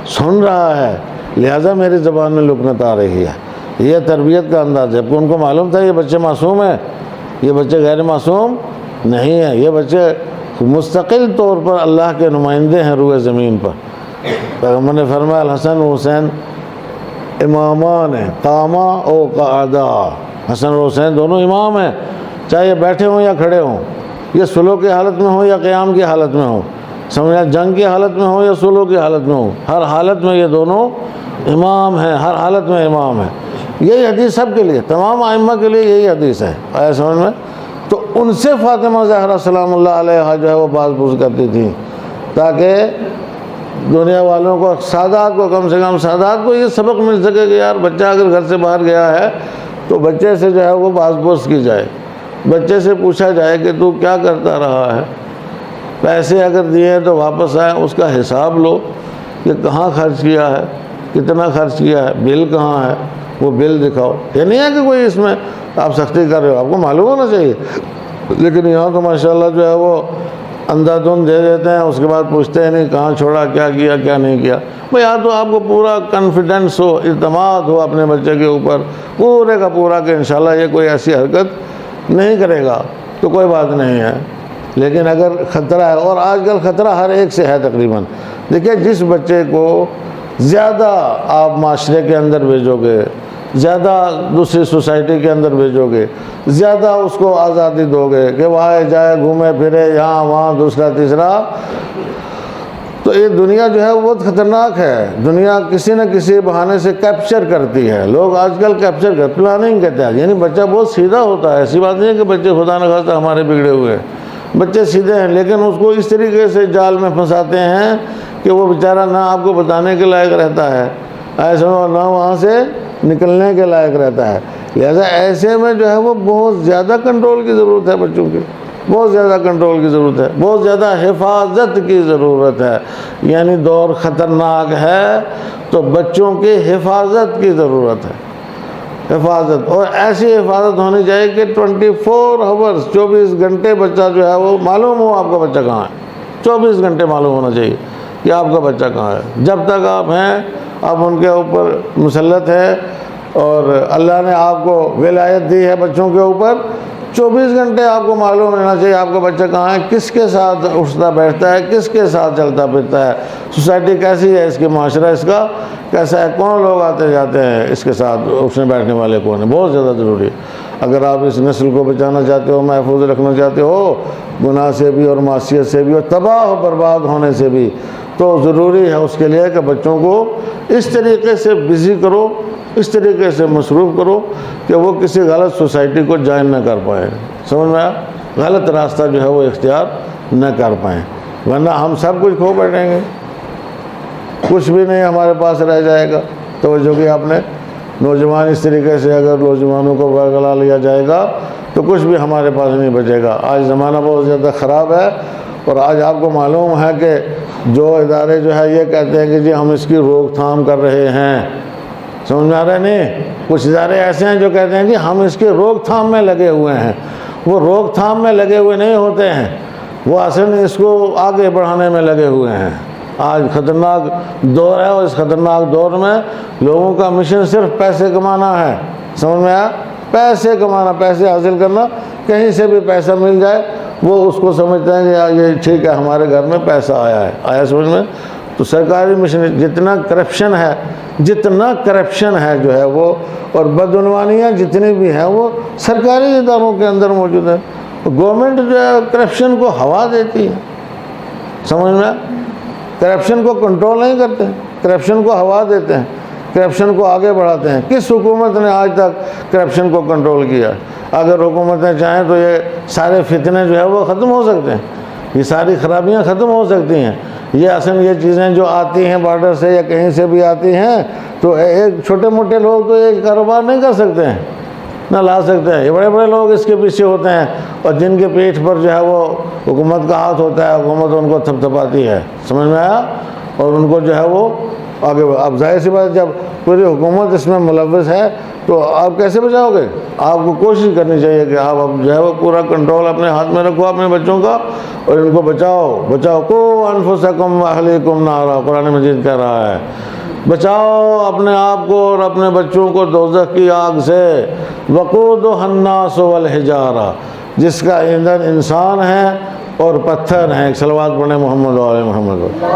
[SPEAKER 1] سن رہا ہے، لہٰذا میری زبان میں لکنت آ رہی ہے۔ یہ تربیت کا انداز ہے۔ جب ان کو معلوم تھا یہ بچے معصوم ہیں، یہ بچے غیر معصوم نہیں ہیں، یہ بچے مستقل طور پر اللہ کے نمائندے ہیں روئے زمین پر۔ پیغمبر نے فرمایا الحسن و حسین امامان ہیں، قاما او قعدا، حسن اور حسین دونوں امام ہیں، چاہے یہ بیٹھے ہوں یا کھڑے ہوں، یہ سلو کی حالت میں ہوں یا قیام کی حالت میں ہوں، سمجھا، جنگ کی حالت میں ہوں یا سلو کی حالت میں ہوں، ہر حالت میں یہ دونوں امام ہیں، ہر حالت میں امام ہیں۔ یہی حدیث سب کے لیے، تمام ائمہ کے لیے یہی حدیث ہے، آیا سمجھ میں؟ تو ان سے فاطمہ زہرا سلام اللہ علیہا جو ہے وہ باز پوچھ کرتی تھیں تاکہ دنیا والوں کو، سادات کو، کم سے کم سادات کو یہ سبق مل سکے کہ یار بچہ اگر گھر سے باہر گیا ہے تو بچے سے جو ہے وہ باز پوچھ کی جائے، بچے سے پوچھا جائے کہ تو کیا کرتا رہا ہے، پیسے اگر دیے تو واپس آئیں اس کا حساب لو کہ کہاں خرچ کیا ہے، کتنا خرچ کیا ہے، بل کہاں ہے، وہ بل دکھاؤ۔ یہ نہیں ہے کہ کوئی اس میں آپ سختی کر رہے ہو، آپ کو معلوم ہونا چاہیے، لیکن یہاں تو ماشاءاللہ جو ہے وہ اندھا دھند دے دیتے ہیں، اس کے بعد پوچھتے ہیں نہیں کہاں چھوڑا، کیا کیا کیا نہیں کیا۔ بھئی یہاں تو آپ کو پورا کانفیڈنس ہو، اعتماد ہو اپنے بچے کے اوپر پورے کا پورا کہ انشاءاللہ یہ کوئی ایسی حرکت نہیں کرے گا تو کوئی بات نہیں ہے۔ لیکن اگر خطرہ ہے، اور آج کل خطرہ ہر ایک سے ہے تقریباً، دیکھیں جس بچے کو زیادہ آپ معاشرے کے اندر بھیجو گے، زیادہ دوسری سوسائٹی کے اندر بھیجو گے، زیادہ اس کو آزادی دو گے کہ وہ آئے جائے گھومے پھرے یہاں وہاں دوسرا تیسرا، تو یہ دنیا جو ہے وہ بہت خطرناک ہے۔ دنیا کسی نہ کسی بہانے سے کیپچر کرتی ہے، لوگ آج کل کیپچر کرتے، پلاننگ کہتے ہیں، یعنی بچہ بہت سیدھا ہوتا ہے، ایسی بات نہیں ہے کہ بچے خدا نہ خواستہ ہمارے بگڑے ہوئے ہیں، بچے سیدھے ہیں، لیکن اس کو اس طریقے سے جال میں پھنساتے ہیں کہ وہ بیچارہ نہ آپ کو بتانے کے لائق رہتا ہے، ایسا نہ وہاں سے نکلنے کے لائق رہتا ہے۔ لہذا ایسے میں جو ہے وہ بہت زیادہ کنٹرول کی ضرورت ہے، بچوں کی بہت زیادہ کنٹرول کی ضرورت ہے، بہت زیادہ حفاظت کی ضرورت ہے۔ یعنی دور خطرناک ہے تو بچوں کی حفاظت کی ضرورت ہے، حفاظت، اور ایسی حفاظت ہونی چاہیے کہ 24 آورز 24 گھنٹے بچہ جو ہے وہ معلوم ہو آپ کا بچہ کہاں ہے، 24 گھنٹے معلوم ہونا چاہیے کہ آپ کا بچہ کہاں ہے۔ جب تک آپ ہیں آپ ان کے اوپر مسلط ہے اور اللہ نے آپ کو ولایت دی ہے بچوں کے اوپر، 24 گھنٹے آپ کو معلوم رہنا چاہیے آپ کا بچہ کہاں ہے، کس کے ساتھ اٹھتا بیٹھتا ہے، کس کے ساتھ چلتا پھرتا ہے، سوسائٹی کیسی ہے، اس کے معاشرہ اس کا کیسا ہے، کون لوگ آتے جاتے ہیں اس کے ساتھ، اٹھنے بیٹھنے والے کون ہیں، بہت زیادہ ضروری ہے۔ اگر آپ اس نسل کو بچانا چاہتے ہو، محفوظ رکھنا چاہتے ہو گناہ سے بھی اور معصیت سے بھی اور تباہ و برباد ہونے سے بھی، تو ضروری ہے اس کے لیے کہ بچوں کو اس طریقے سے بزی کرو، اس طریقے سے مصروف کرو کہ وہ کسی غلط سوسائٹی کو جوائن نہ کر پائے، سمجھ میں آیا، غلط راستہ جو ہے وہ اختیار نہ کر پائیں، ورنہ ہم سب کچھ کھو بیٹھیں گے، کچھ بھی نہیں ہمارے پاس رہ جائے گا۔ توجہ کی آپ نے، نوجوان اس طریقے سے اگر نوجوانوں کو برگلا لیا جائے گا تو کچھ بھی ہمارے پاس نہیں بچے گا۔ آج زمانہ بہت زیادہ خراب ہے، اور آج آپ کو معلوم ہے کہ جو ادارے جو ہے یہ کہتے ہیں کہ جی ہم اس کی روک تھام کر رہے ہیں، سمجھ میں آ رہا ہے نہیں؟ کچھ ادارے ایسے ہیں جو کہتے ہیں کہ ہم اس کی روک تھام میں لگے ہوئے ہیں، وہ روک تھام میں لگے ہوئے نہیں ہوتے ہیں، وہ اصل اس کو آگے بڑھانے میں لگے ہوئے ہیں۔ آج خطرناک دور ہے، اور اس خطرناک دور میں لوگوں کا مشن صرف پیسے کمانا ہے، سمجھ میں آیا، پیسے کمانا، پیسے حاصل کرنا، کہیں سے بھی پیسہ مل جائے وہ اس کو سمجھتے ہیں کہ یہ ٹھیک ہے ہمارے گھر میں پیسہ آیا ہے، آیا سمجھ میں؟ تو سرکاری مشن جتنا کرپشن ہے جو ہے وہ، اور بدعنوانیاں جتنی بھی ہیں وہ سرکاری اداروں کے اندر موجود ہیں۔ گورنمنٹ جو ہے کرپشن کو ہوا دیتی ہے، سمجھ میں؟ کرپشن کو کنٹرول نہیں کرتے، کرپشن کو ہوا دیتے ہیں، کرپشن کو آگے بڑھاتے ہیں۔ کس حکومت نے آج تک کرپشن کو کنٹرول کیا؟ اگر حکومتیں چاہیں تو یہ سارے فتنے جو ہے وہ ختم ہو سکتے ہیں، یہ ساری خرابیاں ختم ہو سکتی ہیں۔ یہ اصل یہ چیزیں جو آتی ہیں بارڈر سے یا کہیں سے بھی آتی ہیں، تو ایک چھوٹے موٹے لوگ تو یہ کاروبار نہیں کر سکتے ہیں، نہ لا سکتے ہیں، یہ بڑے بڑے لوگ اس کے پیچھے ہوتے ہیں، اور جن کے پیٹھ پر جو ہے وہ حکومت کا ہاتھ ہوتا ہے، حکومت ان کو تھپ تھپاتی ہے، سمجھ میں آیا، اور ان کو جو ہے وہ آگے۔ اب ظاہر سی بات جب پوری حکومت اس میں ملوث ہے تو آپ کیسے بچاؤ گے؟ آپ کو کوشش کرنی چاہیے کہ آپ اب جو ہے وہ پورا کنٹرول اپنے ہاتھ میں رکھو اپنے بچوں کا، اور ان کو بچاؤ کو انفسکم واہلیکم نارا، قرآن مجید کہہ رہا ہے، بچاؤ اپنے آپ کو اور اپنے بچوں کو دوزخ کی آگ سے، وقودھا الناس والحجارہ، جس کا ایندھن انسان ہے اور پتھر ہیں۔ ایک صلوات پڑھیں محمد و آل محمد۔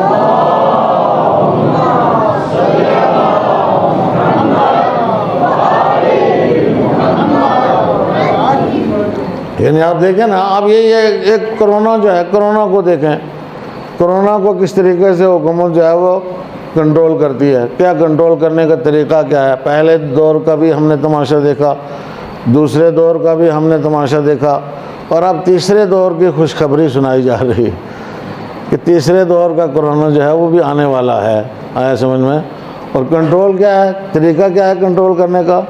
[SPEAKER 1] یعنی آپ دیکھیں نا، آپ یہ ایک کرونا جو ہے، کرونا کو دیکھیں، کرونا کو کس طریقے سے حکومت جو ہے وہ کنٹرول کرتی ہے، کیا کنٹرول کرنے کا طریقہ کیا ہے۔ پہلے دور کا بھی ہم نے تماشا دیکھا، دوسرے دور کا بھی ہم نے تماشا دیکھا، اور اب تیسرے دور کی خوشخبری سنائی جا رہی ہے کہ تیسرے دور کا کرونا جو ہے وہ بھی آنے والا ہے، آیا سمجھ میں؟ اور کنٹرول کیا ہے، طریقہ کیا ہے کنٹرول کرنے کا؟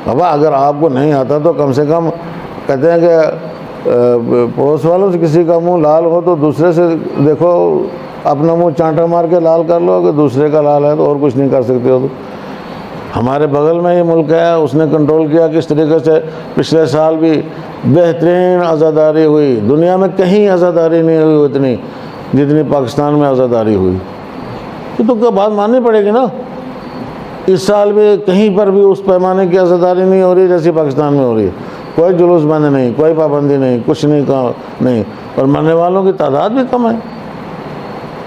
[SPEAKER 1] بابا اگر آپ کو نہیں آتا تو کم سے کم کہتے ہیں کہ پڑوس والوں سے کسی کا منہ لال ہو تو دوسرے سے دیکھو، اپنا منہ چانٹا مار کے لال کر لو، اگر دوسرے کا لال ہے تو اور کچھ نہیں کر سکتے ہو۔ تو ہمارے بغل میں یہ ملک ہے، اس نے کنٹرول کیا کس طریقے سے۔ پچھلے سال بھی بہترین عزاداری ہوئی، دنیا میں کہیں عزاداری نہیں ہوئی اتنی جتنی پاکستان میں عزاداری ہوئی۔ تو کیا بات ماننی پڑے گی نا، اس سال بھی کہیں پر بھی اس پیمانے کی عزاداری نہیں ہو رہی جیسی پاکستان میں ہو رہی ہے۔ کوئی جلوس بند نہیں، کوئی پابندی نہیں، کچھ نہیں، اور مرنے والوں کی تعداد بھی کم ہے،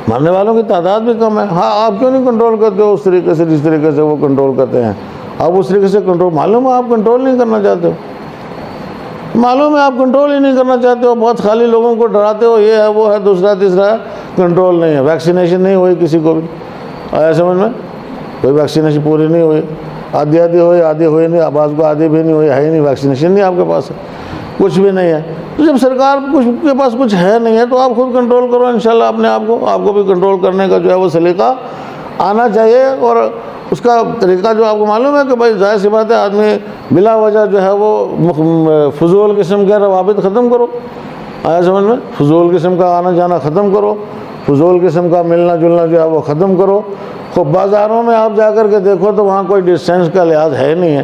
[SPEAKER 1] مرنے والوں کی تعداد بھی کم ہے۔ ہاں آپ کیوں نہیں کنٹرول کرتے ہو اس طریقے سے جس طریقے سے وہ کنٹرول کرتے ہیں؟ آپ اس طریقے سے کنٹرول، معلوم ہے آپ کنٹرول نہیں کرنا چاہتے ہو، معلوم ہے آپ کنٹرول ہی نہیں کرنا چاہتے ہو، بہت خالی لوگوں کو ڈراتے ہو، یہ ہے وہ ہے دوسرا تیسرا ہے، کنٹرول نہیں ہے۔ ویکسینیشن نہیں ہوئی کسی کو بھی، آیا سمجھ میں؟ کوئی ویکسینیشن پوری نہیں ہوئی، آدھی ہوئی، آدھی ہوئی نہیں، بعض کو آدھی بھی نہیں ہوئی، ہے ہی نہیں، ویکسینیشن نہیں آپ کے پاس ہے، کچھ بھی نہیں ہے۔ تو جب سرکار کے پاس کچھ ہے نہیں ہے تو آپ خود کنٹرول کرو انشاءاللہ اپنے آپ کو۔ آپ کو بھی کنٹرول کرنے کا جو ہے وہ سلیقہ آنا چاہیے، اور اس کا طریقہ جو آپ کو معلوم ہے کہ بھائی ظاہر سی بات ہے، آدمی بلا وجہ جو ہے وہ فضول قسم کے روابط ختم کرو، آیا سمجھ میں؟ فضول قسم کا آنا جانا ختم کرو، فضول قسم کا ملنا جلنا جو ہے وہ ختم کرو۔ خوب بازاروں میں آپ جا کر کے دیکھو تو وہاں کوئی ڈسٹینس کا لحاظ ہے نہیں ہے،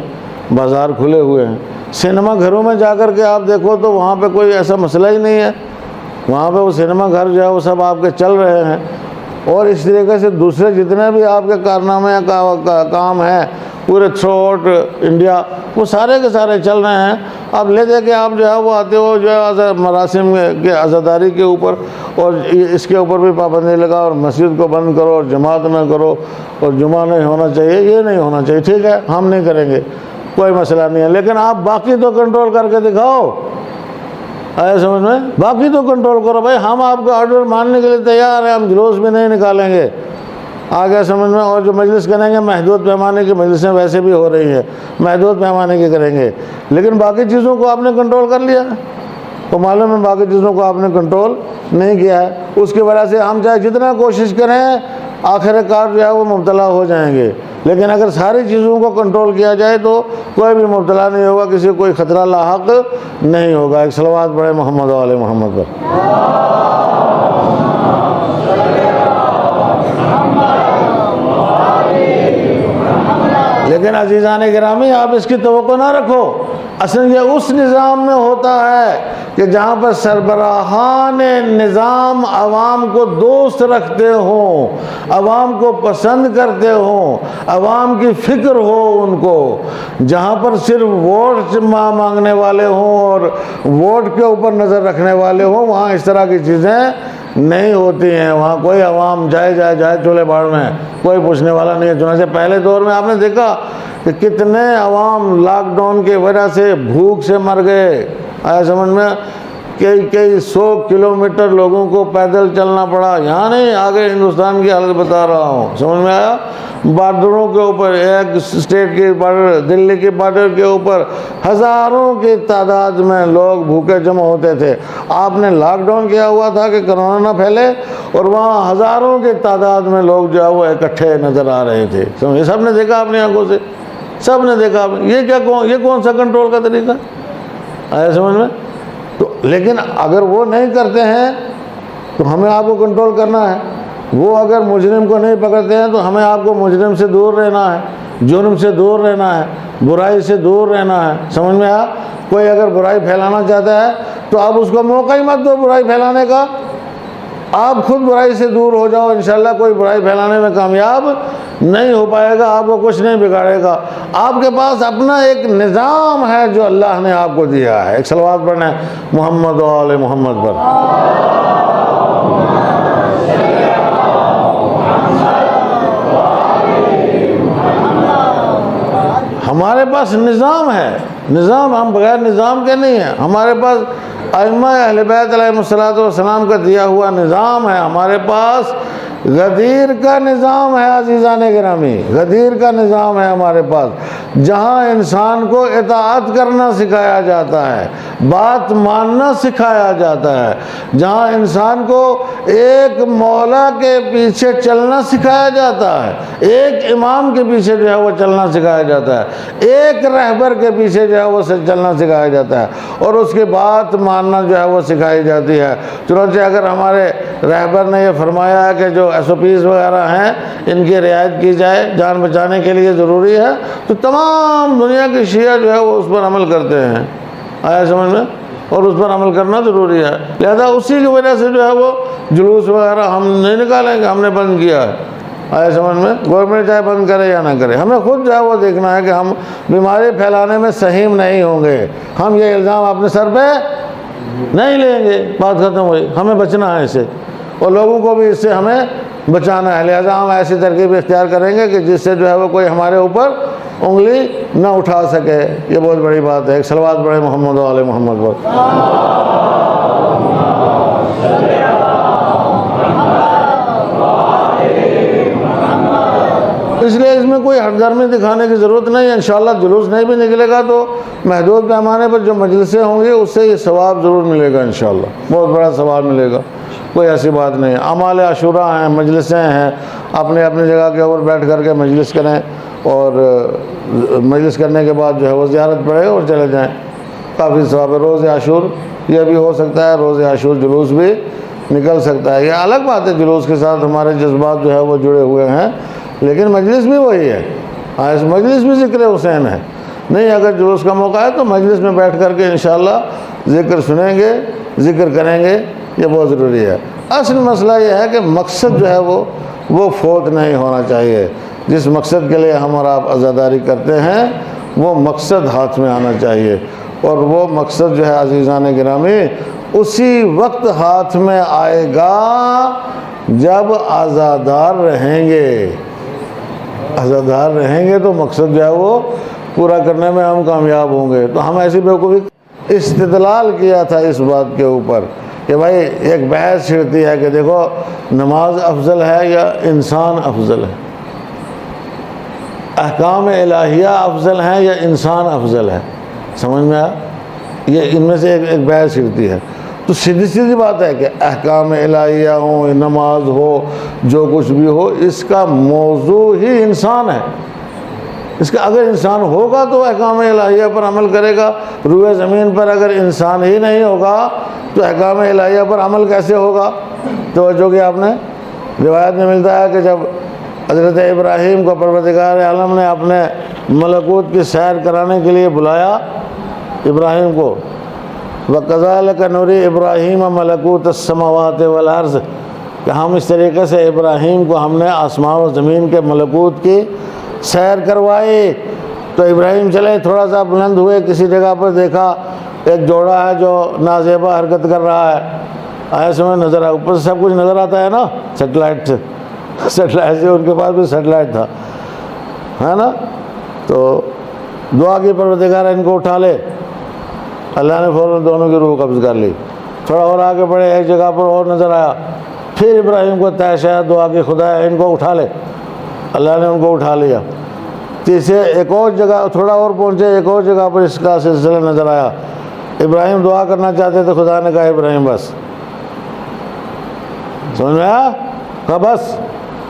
[SPEAKER 1] بازار کھلے ہوئے ہیں۔ سینما گھروں میں جا کر کے آپ دیکھو تو وہاں پہ کوئی ایسا مسئلہ ہی نہیں ہے، وہاں پہ وہ سینما گھر جو ہے وہ سب آپ کے چل رہے ہیں، اور اس طریقے سے دوسرے جتنے بھی آپ کے کارنامے کام ہیں پورے تھرو آؤٹ انڈیا، وہ سارے کے سارے چل رہے ہیں۔ آپ لے دے کے آپ جو ہے وہ آتے ہو جو ہے مراسم کے عزاداری کے اوپر، اور اس کے اوپر بھی پابندی لگا، اور مسجد کو بند کرو اور جماعت نہ کرو اور جمعہ نہیں ہونا چاہیے، یہ نہیں ہونا چاہیے۔ ٹھیک ہے ہم نہیں کریں گے، کوئی مسئلہ نہیں ہے، لیکن آپ باقی تو کنٹرول کر کے دکھاؤ، آیا سمجھ میں؟ باقی تو کنٹرول کرو بھائی، ہم آپ کا آرڈر ماننے کے لیے تیار ہیں، ہم جلوس بھی نہیں نکالیں گے، آ گیا سمجھ میں؟ اور جو مجلس کریں گے محدود پیمانے کی مجلسیں ویسے بھی ہو رہی ہیں، محدود پیمانے کی کریں گے، لیکن باقی چیزوں کو آپ نے کنٹرول کر لیا تو معلوم ہے باقی چیزوں کو آپ نے کنٹرول نہیں کیا ہے، اس کی وجہ سے ہم چاہے جتنا کوشش کریں آخر کار جو ہے وہ مبتلا ہو جائیں گے، لیکن اگر ساری چیزوں کو کنٹرول کیا جائے تو کوئی بھی مبتلا نہیں ہوگا، کسی کو کوئی خطرہ لاحق نہیں ہوگا۔ ایک صلوات پڑھے محمد و آل محمد پر۔ لیکن عزیزان گرامی آپ اس کی توقع نہ رکھو، اصل یہ اس نظام میں ہوتا ہے کہ جہاں پر سربراہان نظام عوام کو دوست رکھتے ہوں، عوام کو پسند کرتے ہوں، عوام کی فکر ہو ان کو، جہاں پر صرف ووٹ مانگنے والے ہوں اور ووٹ کے اوپر نظر رکھنے والے ہوں، وہاں اس طرح کی چیزیں نہیں ہوتی ہیں، وہاں کوئی عوام جائے چولے باڑ میں کوئی پوچھنے والا نہیں ہے۔ چنانچہ پہلے دور میں آپ نے دیکھا کہ کتنے عوام لاک ڈاؤن کی وجہ سے بھوک سے مر گئے، آیا سمجھ میں؟ کئی 100 کلومیٹر لوگوں کو پیدل چلنا پڑا، یہاں نہیں آگے ہندوستان کی حالت بتا رہا ہوں، سمجھ میں آیا؟ بارڈروں کے اوپر، ایک اسٹیٹ کی بارڈر دلی کی بارڈر کے اوپر ہزاروں کی تعداد میں لوگ بھوکے جمع ہوتے تھے، آپ نے لاک ڈاؤن کیا ہوا تھا کہ کرونا نہ پھیلے، اور وہاں ہزاروں کی تعداد میں لوگ جو ہے وہ اکٹھے نظر آ رہے تھے، یہ سب نے دیکھا اپنی آنکھوں سے، سب نے دیکھا۔ یہ کون سا کنٹرول کا طریقہ آیا سمجھ میں؟ تو لیکن اگر وہ نہیں کرتے ہیں تو ہمیں آپ کو کنٹرول کرنا ہے، وہ اگر مجرم کو نہیں پکڑتے ہیں تو ہمیں آپ کو مجرم سے دور رہنا ہے، جرم سے دور رہنا ہے، برائی سے دور رہنا ہے، سمجھ میں آیا؟ کوئی اگر برائی پھیلانا چاہتا ہے تو آپ اس کو موقع ہی مت دو برائی پھیلانے کا، آپ خود برائی سے دور ہو جاؤ، انشاءاللہ کوئی برائی پھیلانے میں کامیاب نہیں ہو پائے گا، آپ کو کچھ نہیں بگاڑے گا۔ آپ کے پاس اپنا ایک نظام ہے جو اللہ نے آپ کو دیا ہے۔ ایک صلوات پڑھنا ہے محمد و آل محمد پر۔ ہمارے پاس نظام ہے، نظام، ہم بغیر نظام کے نہیں ہیں، ہمارے پاس ائمہ اہل بیت علیہ السلام کا دیا ہوا نظام ہے، ہمارے پاس غدیر کا نظام ہے عزیزان گرامی، غدیر کا نظام ہے ہمارے پاس، جہاں انسان کو اطاعت کرنا سکھایا جاتا ہے، بات ماننا سکھایا جاتا ہے، جہاں انسان کو ایک مولا کے پیچھے چلنا سکھایا جاتا ہے، ایک امام کے پیچھے جو ہے وہ چلنا سکھایا جاتا ہے، ایک رہبر کے پیچھے جو ہے وہ چلنا سکھایا جاتا ہے، اور اس کی بات ماننا جو ہے وہ سکھائی جاتی ہے۔ چنانچہ اگر ہمارے رہبر نے یہ فرمایا ہے کہ جو SOPs وغیرہ ہیں ان کی رعایت کی جائے، جان بچانے کے لیے ضروری ہے، تو تمام دنیا کے شیعہ جو ہے وہ اس پر عمل کرتے ہیں، آیا سمجھ میں؟ اور اس پر عمل کرنا ضروری ہے، لہذا اسی کی وجہ سے جو ہے وہ جلوس وغیرہ ہم نہیں نکالیں گے، ہم نے بند کیا ہے، آیا سمجھ میں؟ گورنمنٹ چاہے بند کرے یا نہ کرے، ہمیں خود جو ہے وہ دیکھنا ہے کہ ہم بیماری پھیلانے میں سہیم نہیں ہوں گے، ہم یہ الزام اپنے سر پہ نہیں لیں گے، بات ختم ہوئی، ہمیں بچنا ہے اس سے، اور لوگوں کو بھی اس سے ہمیں بچانا ہے، لہذا ہم ایسی ترکیب اختیار کریں گے کہ جس سے جو ہے وہ کوئی ہمارے اوپر انگلی نہ اٹھا سکے، یہ بہت بڑی بات ہے۔ ایک صلوات پڑھے محمد و آل محمد پر۔ اس لیے اس میں کوئی ہٹ درمی دکھانے کی ضرورت نہیں ہے، انشاءاللہ جلوس نہیں بھی نکلے گا تو محدود پیمانے پر جو مجلسیں ہوں گی اس سے یہ ثواب ضرور ملے گا، انشاءاللہ بہت بڑا ثواب ملے گا، کوئی ایسی بات نہیں ہے۔ اعمال عاشورہ ہیں، مجلسیں ہیں، اپنے اپنی جگہ کے اوپر بیٹھ کر کے مجلس کریں، اور مجلس کرنے کے بعد جو ہے وہ زیارت پڑھیں اور چلے جائیں، کافی ثواب ہے۔ روز عاشور یہ بھی ہو سکتا ہے، روز عاشور جلوس بھی نکل سکتا ہے، یہ الگ بات ہے، جلوس کے ساتھ ہمارے جذبات جو ہے وہ جڑے ہوئے ہیں، لیکن مجلس بھی وہی ہے، اس مجلس بھی ذکر حسین ہے، نہیں اگر جلوس کا موقع ہے تو مجلس میں بیٹھ کر کے انشاءاللہ ذکر سنیں گے، ذکر کریں گے، یہ بہت ضروری ہے۔ اصل مسئلہ یہ ہے کہ مقصد جو ہے وہ فوت نہیں ہونا چاہیے، جس مقصد کے لیے ہم اور آپ عزاداری کرتے ہیں وہ مقصد ہاتھ میں آنا چاہیے، اور وہ مقصد جو ہے عزیزان گرامی اسی وقت ہاتھ میں آئے گا جب آزادار رہیں گے، آزادار رہیں گے تو مقصد جو ہے وہ پورا کرنے میں ہم کامیاب ہوں گے۔ تو ہم ایسی بیوقوفی استدلال کیا تھا اس بات کے اوپر کہ بھائی ایک بحث چھڑتی ہے کہ دیکھو نماز افضل ہے یا انسان افضل ہے، احکام الہیہ افضل ہیں یا انسان افضل ہے، سمجھ میں آیا؟ یہ ان میں سے ایک بحث چھڑتی ہے۔ تو سیدھی سیدھی بات ہے کہ احکام الہیہ ہوں، نماز ہو، جو کچھ بھی ہو، اس کا موضوع ہی انسان ہے۔ اس کا اگر انسان ہوگا تو احکام الہیہ پر عمل کرے گا، روئے زمین پر اگر انسان ہی نہیں ہوگا تو احکام الہیہ پر عمل کیسے ہوگا؟ توجہ کیا آپ نے؟ روایت میں ملتا ہے کہ جب حضرت ابراہیم کو پروردگار عالم نے اپنے ملکوت کی سیر کرانے کے لیے بلایا ابراہیم کو، وَكَذَلِكَ نُرِي إِبْرَاهِيمَ مَلَكُوتَ السَّمَاوَاتِ وَالْأَرْضِ، کہ ہم اس طریقے سے ابراہیم کو ہم نے آسمان و زمین کے ملکوت کی سیر کروائی۔ تو ابراہیم چلے، تھوڑا سا بلند ہوئے، کسی جگہ پر دیکھا ایک جوڑا ہے جو نازیبا حرکت کر رہا ہے، آیا سمجھ نظر آیا، اوپر سے سب کچھ نظر آتا ہے نا سیٹلائٹ سے ان کے پاس بھی سیٹلائٹ تھا، ہے نا؟ تو دعا کی پروردگار ان کو اٹھا لے، اللہ نے فوراً دونوں کی روح قبض کر لی۔ تھوڑا اور آگے بڑھے، ایک جگہ پر اور نظر آیا، پھر ابراہیم کو تیش ہے، دعا کی خدا ہے ان کو اٹھا لے، اللہ نے ان کو اٹھا لیا۔ تیسرے ایک اور جگہ تھوڑا اور پہنچے، ایک اور جگہ پر اس کا سلسلہ نظر آیا، ابراہیم دعا کرنا چاہتے تھے، خدا نے کہا ابراہیم بس، سمجھ میں آیا؟ کہا بس،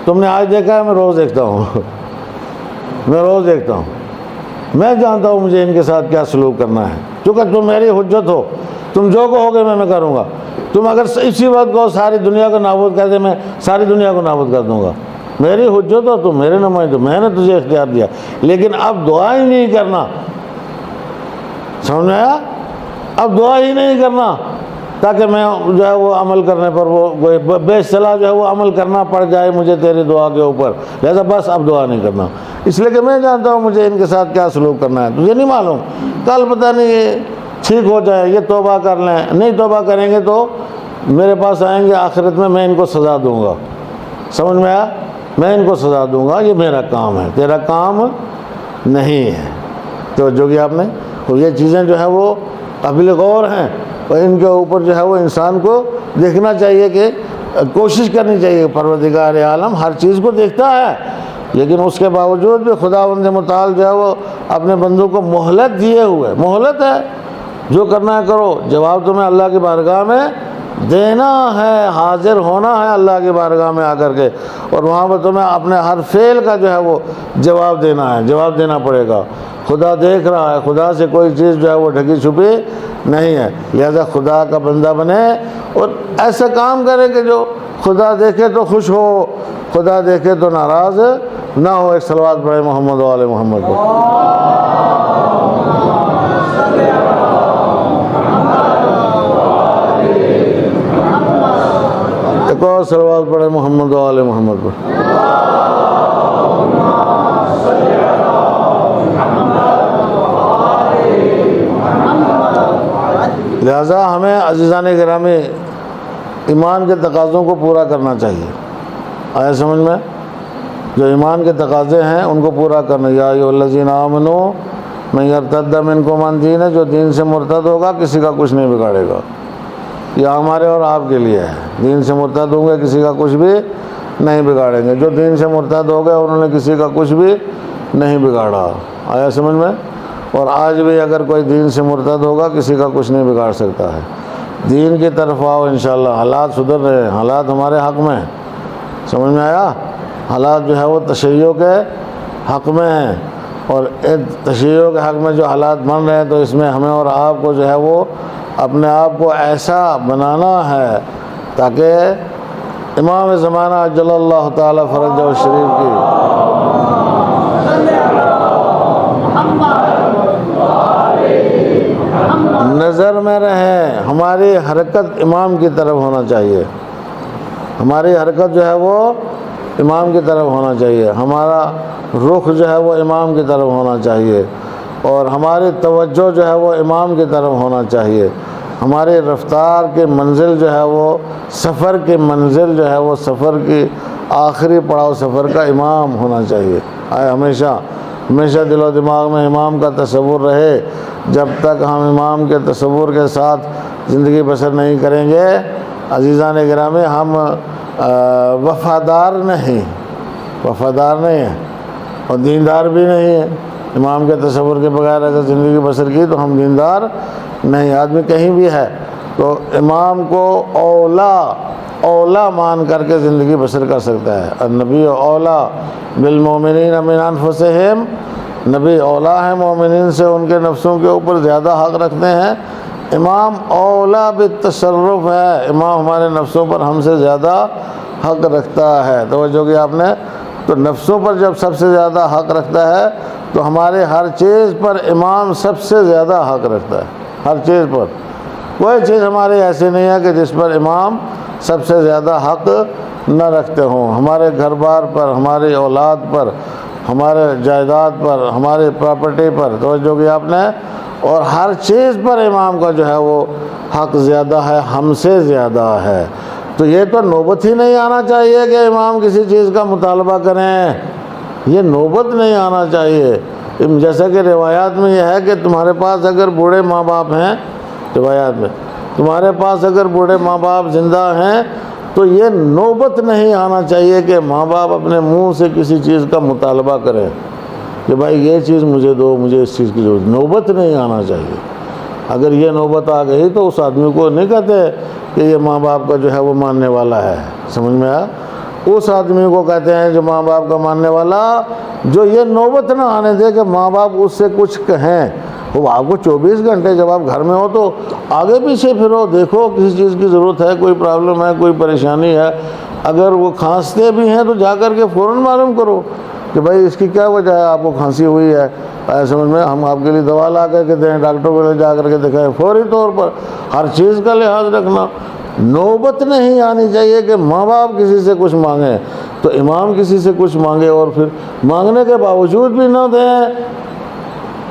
[SPEAKER 1] تم نے آج دیکھا ہے، میں روز دیکھتا ہوں میں روز دیکھتا ہوں، میں جانتا ہوں مجھے ان کے ساتھ کیا سلوک کرنا ہے، کیونکہ تم میری حجت ہو، تم جو کہو گے میں کروں گا۔ تم اگر اسی بات کو ساری دنیا کو نابود کر دے، میں ساری دنیا کو نابود کر دوں گا، میری حجت ہو، تم میرے نمائندے، میں نے تجھے اختیار دیا، لیکن اب دعا ہی نہیں کرنا، سمجھ میں آیا؟ اب دعا ہی نہیں کرنا تاکہ میں جو ہے وہ عمل کرنے پر وہ بے اصطلاح جو ہے وہ عمل کرنا پڑ جائے مجھے تیری دعا کے اوپر، لہذا بس اب دعا نہیں کرنا، اس لیے کہ میں جانتا ہوں مجھے ان کے ساتھ کیا سلوک کرنا ہے، تجھے نہیں معلوم، کل پتہ نہیں یہ ٹھیک ہو جائے، یہ توبہ کر لیں، نہیں توبہ کریں گے تو میرے پاس آئیں گے آخرت میں ان کو سزا دوں گا، سمجھ میں آیا؟ میں ان کو سزا دوں گا، یہ میرا کام ہے، تیرا کام نہیں ہے۔ تو جو کہ آپ نے، تو یہ چیزیں جو ہیں وہ قابل غور ہیں، اور ان کے اوپر جو ہے وہ انسان کو دیکھنا چاہیے، کہ کوشش کرنی چاہیے۔ پروردگار عالم ہر چیز کو دیکھتا ہے، لیکن اس کے باوجود بھی خداوند متعال جو ہے وہ اپنے بندوں کو مہلت دیے ہوئے، مہلت ہے، جو کرنا ہے کرو، جواب تمہیں اللہ کی بارگاہ میں دینا ہے، حاضر ہونا ہے اللہ کی بارگاہ میں آ کر کے، اور وہاں پر تمہیں اپنے ہر فعل کا جو ہے وہ جواب دینا ہے، جواب دینا پڑے گا۔ خدا دیکھ رہا ہے، خدا سے کوئی چیز جو ہے وہ ڈھکی چھپی نہیں ہے، لہذا خدا کا بندہ بنے اور ایسا کام کرے کہ جو خدا دیکھے تو خوش ہو، خدا دیکھے تو ناراض نہ ہو۔ ایک صلوات پڑھے محمد و آل محمد کو۔ ایک اور صلوات پڑھے محمد و آل محمد کو۔ لہذا ہمیں عزیزان گرامی ایمان کے تقاضوں کو پورا کرنا چاہیے، آیا سمجھ میں؟ جو ایمان کے تقاضے ہیں ان کو پورا کرنا۔ یا ایھا الذین آمنوا من یرتد منکم عن دینہ، جو دین سے مرتد ہوگا کسی کا کچھ نہیں بگاڑے گا، یہ ہمارے اور آپ کے لیے ہے، دین سے مرتد ہوں گے کسی کا کچھ بھی نہیں بگاڑیں گے، جو دین سے مرتد ہو گئے انہوں نے کسی کا کچھ بھی نہیں بگاڑا، آیا سمجھ میں؟ اور آج بھی اگر کوئی دین سے مرتد ہوگا کسی کا کچھ نہیں بگاڑ سکتا ہے۔ دین کی طرف آؤ انشاءاللہ، حالات سدھر رہے ہیں، حالات ہمارے حق میں ہیں، سمجھ میں آیا؟ حالات جو ہے وہ تشیع کے حق میں ہیں، اور تشیع کے حق میں جو حالات بن رہے ہیں تو اس میں ہمیں اور آپ کو جو ہے وہ اپنے آپ کو ایسا بنانا ہے تاکہ امام زمانہ عجل اللہ تعالی فرجہ الشریف کی نظر میں رہیں، ہماری حرکت امام کی طرف ہونا چاہیے، ہماری حرکت جو ہے وہ امام کی طرف ہونا چاہیے، ہمارا رخ جو ہے وہ امام کی طرف ہونا چاہیے، اور ہماری توجہ جو ہے وہ امام کی طرف ہونا چاہیے، ہماری رفتار کی منزل جو ہے وہ سفر کی منزل جو ہے وہ سفر کی آخری پڑاؤ سفر کا امام ہونا چاہیے۔ ہمیشہ دل و دماغ میں امام کا تصور رہے، جب تک ہم امام کے تصور کے ساتھ زندگی بسر نہیں کریں گے عزیزان گرامی ہم وفادار نہیں ہیں اور دیندار بھی نہیں ہیں۔ امام کے تصور کے بغیر اگر زندگی بسر کی تو ہم دیندار نہیں۔ آدمی کہیں بھی ہے تو امام کو اولا مان کر کے زندگی بسر کر سکتا ہے۔ النبی اولا بالمومنین من انفسہم، نبی اولا ہے مومنین سے، ان کے نفسوں کے اوپر زیادہ حق رکھتے ہیں۔ امام اولا بالتصرف ہے، امام ہمارے نفسوں پر ہم سے زیادہ حق رکھتا ہے۔ توجہ کی آپ نے؟ تو نفسوں پر جب سب سے زیادہ حق رکھتا ہے تو ہمارے ہر چیز پر امام سب سے زیادہ حق رکھتا ہے۔ ہر چیز پر کوئی چیز ہماری ایسی نہیں ہے کہ جس پر امام سب سے زیادہ حق نہ رکھتے ہوں۔ ہمارے گھر بار پر، ہماری اولاد پر، ہمارے جائیداد پر، ہماری پراپرٹی پر، توجہ کی آپ نے، اور ہر چیز پر امام کا جو ہے وہ حق زیادہ ہے، ہم سے زیادہ ہے۔ تو یہ تو نوبت ہی نہیں آنا چاہیے کہ امام کسی چیز کا مطالبہ کریں، یہ نوبت نہیں آنا چاہیے۔ جیسا کہ روایات میں یہ ہے کہ تمہارے پاس اگر بوڑھے ماں باپ ہیں، روایات میں تمہارے پاس اگر بوڑھے ماں باپ زندہ ہیں تو یہ نوبت نہیں آنا چاہیے کہ ماں باپ اپنے منہ سے کسی چیز کا مطالبہ کریں کہ بھائی یہ چیز مجھے دو، مجھے اس چیز کی ضرورت۔ نوبت نہیں آنا چاہیے۔ اگر یہ نوبت آ گئی تو اس آدمی کو نہیں کہتے کہ یہ ماں باپ کا جو ہے وہ ماننے والا ہے، سمجھ میں آیا؟ اس آدمی کو کہتے ہیں جو ماں باپ کا ماننے والا، جو یہ نوبت نہ آنے دے کہ ماں باپ اس سے کچھ کہیں۔ وہ آپ کو 24 گھنٹے جب آپ گھر میں ہو تو آگے پیچھے پھرو، دیکھو کسی چیز کی ضرورت ہے، کوئی پرابلم ہے، کوئی پریشانی ہے۔ اگر وہ کھانستے بھی ہیں تو جا کر کے فوراً معلوم کرو کہ بھائی اس کی کیا وجہ ہے، آپ کو کھانسی ہوئی ہے، سمجھ میں ہم آپ کے لیے دوا لا کر کے دیں، ڈاکٹر کو لے جا کر کے دکھائیں، فوری طور پر ہر چیز کا لحاظ رکھنا۔ نوبت نہیں آنی چاہیے کہ ماں باپ کسی سے کچھ مانگیں تو امام کسی سے کچھ مانگے اور پھر مانگنے کے باوجود بھی نہ دیں۔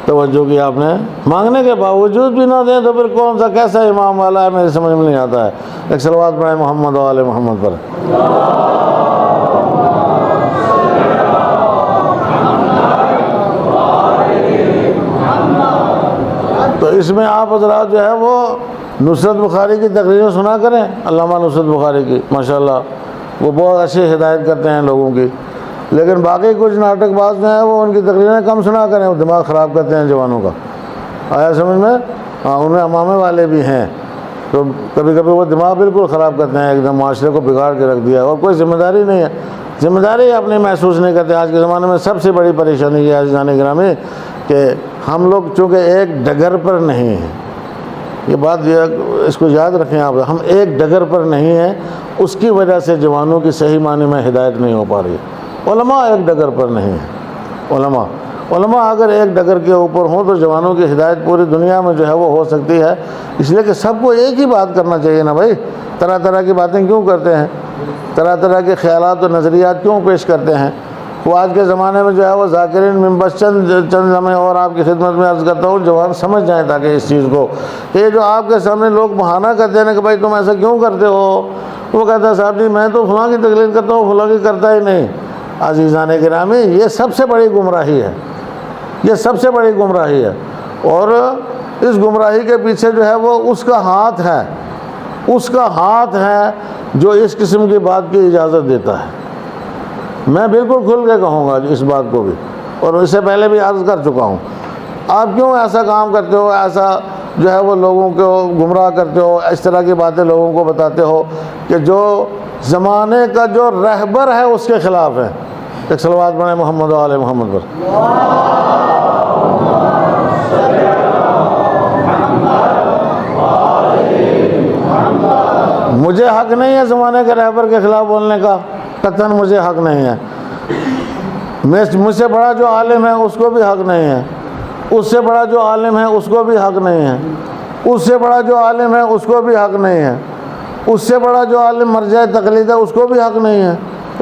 [SPEAKER 1] توجہ کی آپ نے؟ مانگنے کے باوجود بھی نہ دیں تو پھر کون سا کیسا امام والا ہے، میرے سمجھ میں نہیں آتا ہے۔ ایک صلوات پڑھیں محمد و آل محمد پر۔ تو اس میں آپ حضرات جو ہے وہ نصرت بخاری کی تقریریں سنا کریں، علامہ نصرت بخاری کی، ماشاءاللہ وہ بہت اچھی ہدایت کرتے ہیں لوگوں کی۔ لیکن باقی کچھ ناٹک باز جو ہیں وہ ان کی تقریریں کم سنا کریں، وہ دماغ خراب کرتے ہیں جوانوں کا، آیا سمجھ میں؟ ہاں، ان میں امامے والے بھی ہیں تو کبھی کبھی وہ دماغ بالکل خراب کرتے ہیں، ایک دم معاشرے کو بگاڑ کے رکھ دیا، اور کوئی ذمہ داری نہیں ہے، ذمہ داری اپنی محسوس نہیں کرتے۔ آج کے زمانے میں سب سے بڑی پریشانی یہ ہے عزیزان گرامی کہ ہم لوگ چونکہ ایک ڈگر پر نہیں ہیں، یہ بات اس کو یاد رکھیں آپ، ہم ایک ڈگر پر نہیں ہیں، اس کی وجہ سے جوانوں کی صحیح معنی میں ہدایت نہیں ہو پا رہی۔ علماء ایک ڈگر پر نہیں ہیں، علماء اگر ایک ڈگر کے اوپر ہوں تو جوانوں کی ہدایت پوری دنیا میں جو ہے وہ ہو سکتی ہے۔ اس لیے کہ سب کو ایک ہی بات کرنا چاہیے نا بھائی، طرح طرح کی باتیں کیوں کرتے ہیں، طرح طرح کے خیالات و نظریات کیوں پیش کرتے ہیں؟ وہ آج کے زمانے میں جو ہے وہ ذاکرین من بس چند لمحے اور آپ کی خدمت میں عرض کرتا ہوں جوان سمجھ جائیں تاکہ اس چیز کو کہ یہ جو آپ کے سامنے لوگ بہانہ کرتے ہیں کہ بھائی تم ایسا کیوں کرتے ہو، وہ کہتا ہے صاحب جی میں تو فلاں کی تقلید کرتا ہوں، فلاں کی کرتا ہی نہیں۔ عزیزان گرامی یہ سب سے بڑی گمراہی ہے، یہ سب سے بڑی گمراہی ہے، اور اس گمراہی کے پیچھے جو ہے وہ اس کا ہاتھ ہے جو اس قسم کی بات کی اجازت دیتا ہے۔ میں بالکل کھل کے کہوں گا اس بات کو بھی، اور اس سے پہلے بھی عرض کر چکا ہوں، آپ کیوں ایسا کام کرتے ہو، ایسا جو ہے وہ لوگوں کو گمراہ کرتے ہو، اس طرح کی باتیں لوگوں کو بتاتے ہو کہ جو زمانے کا جو رہبر ہے اس کے خلاف ہے۔ ایک صلوات پڑھیں محمد و آل محمد پر۔ مجھے حق نہیں ہے زمانے کے رہبر کے خلاف بولنے کا، قطعاً مجھے حق نہیں ہے۔ مجھ سے بڑا جو عالم ہے اس کو بھی حق نہیں ہے، اس سے بڑا جو عالم ہے اس کو بھی حق نہیں ہے، اس سے بڑا جو عالم ہے اس کو بھی حق نہیں ہے، اس سے بڑا جو عالم مرجع تقلید ہے اس کو بھی حق نہیں ہے،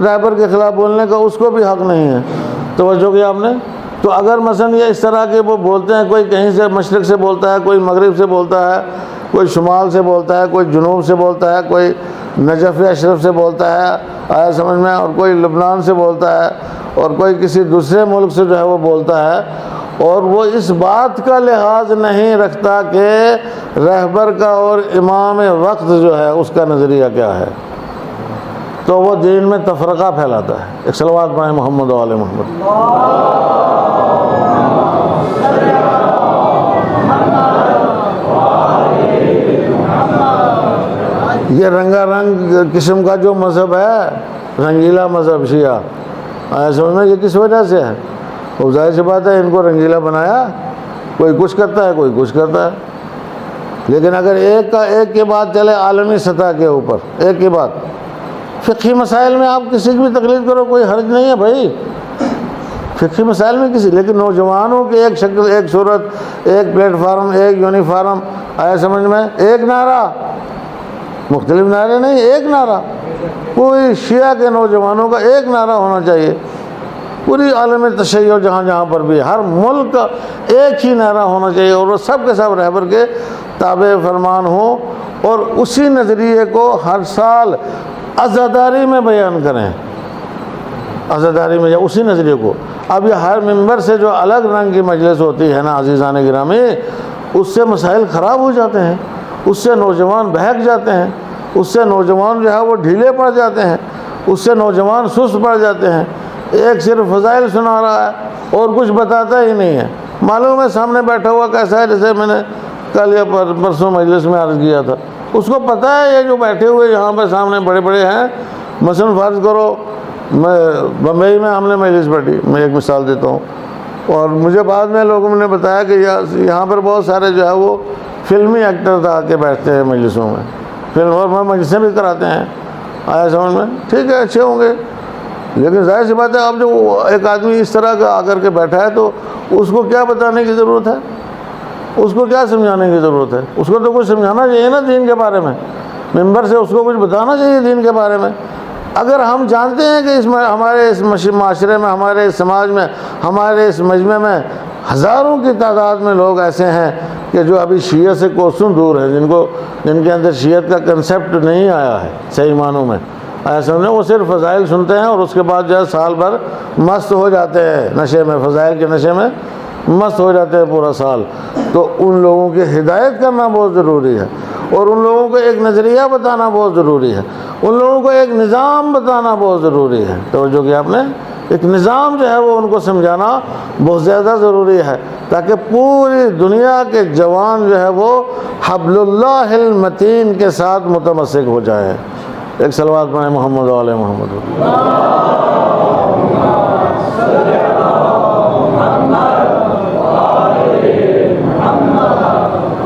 [SPEAKER 1] رہبر کے خلاف بولنے کا اس کو بھی حق نہیں ہے۔ توجہ کیا آپ نے؟ تو اگر مثلا یہ اس طرح کے وہ بولتے ہیں، کوئی کہیں سے مشرق سے بولتا ہے، کوئی مغرب سے بولتا ہے، کوئی شمال سے بولتا ہے، کوئی جنوب سے بولتا ہے، کوئی نجف اشرف سے بولتا ہے، آیا سمجھ میں، اور کوئی لبنان سے بولتا ہے، اور کوئی کسی دوسرے ملک سے جو ہے وہ بولتا ہے، اور وہ اس بات کا لحاظ نہیں رکھتا کہ رہبر کا اور امام وقت جو ہے اس کا نظریہ کیا ہے، تو وہ دین میں تفرقہ پھیلاتا ہے۔ ایک صلوات پڑھیں محمد و آل محمد۔ یہ رنگا رنگ قسم کا جو مذہب ہے، رنگیلا مذہب شیعہ، سمجھ میں یہ کس وجہ سے ہے؟ وہ ظاہر سی بات ہے ان کو رنگیلا بنایا، کوئی کچھ کرتا ہے کوئی کچھ کرتا ہے، لیکن اگر ایک کی بات چلے عالمی سطح کے اوپر، ایک کی بات، فقہی مسائل میں آپ کسی کی بھی تقلید کرو، کوئی حرج نہیں ہے بھائی، فقہی مسائل میں کسی، لیکن نوجوانوں کی ایک شکل، ایک صورت، ایک پلیٹ فارم، ایک یونیفارم، آیا سمجھ میں؟ ایک نعرہ، مختلف نعرے نہیں، ایک نعرہ، کوئی شیعہ کے نوجوانوں کا ایک نعرہ ہونا چاہیے، پوری عالم تشیع جہاں جہاں پر بھی، ہر ملک کا ایک ہی نعرہ ہونا چاہیے، اور وہ سب کے سب رہبر کے تابع فرمان ہوں، اور اسی نظریے کو ہر سال عزاداری میں بیان کریں، عزاداری میں، یا اسی نظریے کو۔ اب یہ ہر ممبر سے جو الگ رنگ کی مجلس ہوتی ہے نا عزیزان گرامی، اس سے مسائل خراب ہو جاتے ہیں، اس سے نوجوان بہک جاتے ہیں، اس سے نوجوان جو ہے وہ ڈھیلے پڑ جاتے ہیں، اس سے نوجوان سست پڑ جاتے ہیں۔ ایک صرف فضائل سنا رہا ہے اور کچھ بتاتا ہی نہیں ہے، معلوم ہے سامنے بیٹھا ہوا کیسا ہے، جیسے میں نے کل یا پرسوں مجلس میں عرض کیا تھا، اس کو پتہ ہے یہ جو بیٹھے ہوئے یہاں پہ سامنے بڑے بڑے ہیں، مثلا فرض کرو میں بمبئی میں ہم نے مجلس بیٹھی، میں ایک مثال دیتا ہوں، اور مجھے بعد میں لوگوں نے بتایا کہ یہاں پر بہت سارے جو ہے وہ فلمی ایکٹر آ کے بیٹھتے ہیں مجلسوں میں، فلم اور مجلسیں بھی کراتے ہیں، آیا سمجھ میں؟ ٹھیک ہے، اچھے ہوں گے، لیکن ظاہر سی بات ہے اب جو ایک آدمی اس طرح کا آ کر کے بیٹھا ہے تو اس کو کیا بتانے کی ضرورت ہے، اس کو کیا سمجھانے کی ضرورت ہے؟ اس کو تو کچھ سمجھانا چاہیے نا دین کے بارے میں، ممبر سے اس کو کچھ بتانا چاہیے دین کے بارے میں۔ اگر ہم جانتے ہیں کہ ہمارے اس معاشرے میں، ہمارے اس سماج میں، ہمارے اس مجمع میں ہزاروں کی تعداد میں لوگ ایسے ہیں کہ جو ابھی شیعہ سے کوسوں دور ہیں، جن کے اندر شیعت کا کنسیپٹ نہیں آیا ہے صحیح معنوں میں، ایسے انہیں وہ صرف فضائل سنتے ہیں اور اس کے بعد جو ہے سال بھر مست ہو جاتے ہیں نشے میں، فضائل کے نشے میں مست ہو جاتے ہیں پورا سال۔ تو ان لوگوں کی ہدایت کرنا بہت ضروری ہے، اور ان لوگوں کو ایک نظریہ بتانا بہت ضروری ہے، ان لوگوں کو ایک نظام بتانا بہت ضروری ہے۔ توجہ کیا آپ نے؟ ایک نظام جو ہے وہ ان کو سمجھانا بہت زیادہ ضروری ہے، تاکہ پوری دنیا کے جوان جو ہے وہ حبل اللہ المتین کے ساتھ متمسک ہو جائے۔ ایک صلوات پڑھیں محمد و آل محمد۔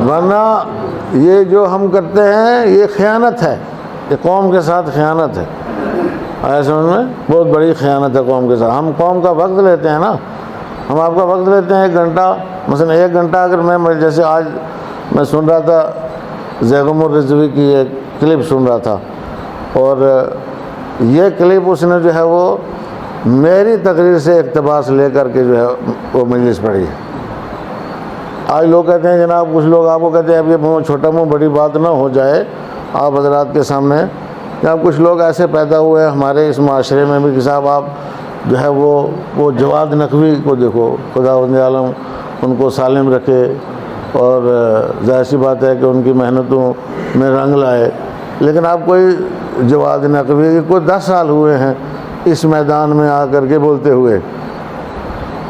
[SPEAKER 1] ورنہ یہ جو ہم کرتے ہیں یہ خیانت ہے، یہ قوم کے ساتھ خیانت ہے، ایسے میں بہت بڑی خیانت ہے قوم کے ساتھ۔ ہم قوم کا وقت لیتے ہیں نا، ہم آپ کا وقت لیتے ہیں 1 گھنٹہ، مثلا 1 گھنٹہ اگر میں جیسے آج میں سن رہا تھا زیغم الرضوی کی ایک کلپ سن رہا تھا، اور یہ کلپ اس نے جو ہے وہ میری تقریر سے اقتباس لے کر کے جو ہے وہ مجلس پڑھی ہے۔ آج لوگ کہتے ہیں جناب، کچھ لوگ آپ کو کہتے ہیں اب یہ چھوٹا منہ بڑی بات نہ ہو جائے آپ حضرات کے سامنے، جناب کچھ لوگ ایسے پیدا ہوئے ہیں ہمارے اس معاشرے میں بھی کہ صاحب آپ جو ہے وہ جواد نقوی کو دیکھو، خداوند عالم ان کو سالم رکھے، اور ظاہر سی بات ہے کہ ان کی محنتوں میں رنگ لائے، لیکن آپ کوئی جواد نقوی کو 10 سال ہوئے ہیں اس میدان میں آ کر کے بولتے ہوئے،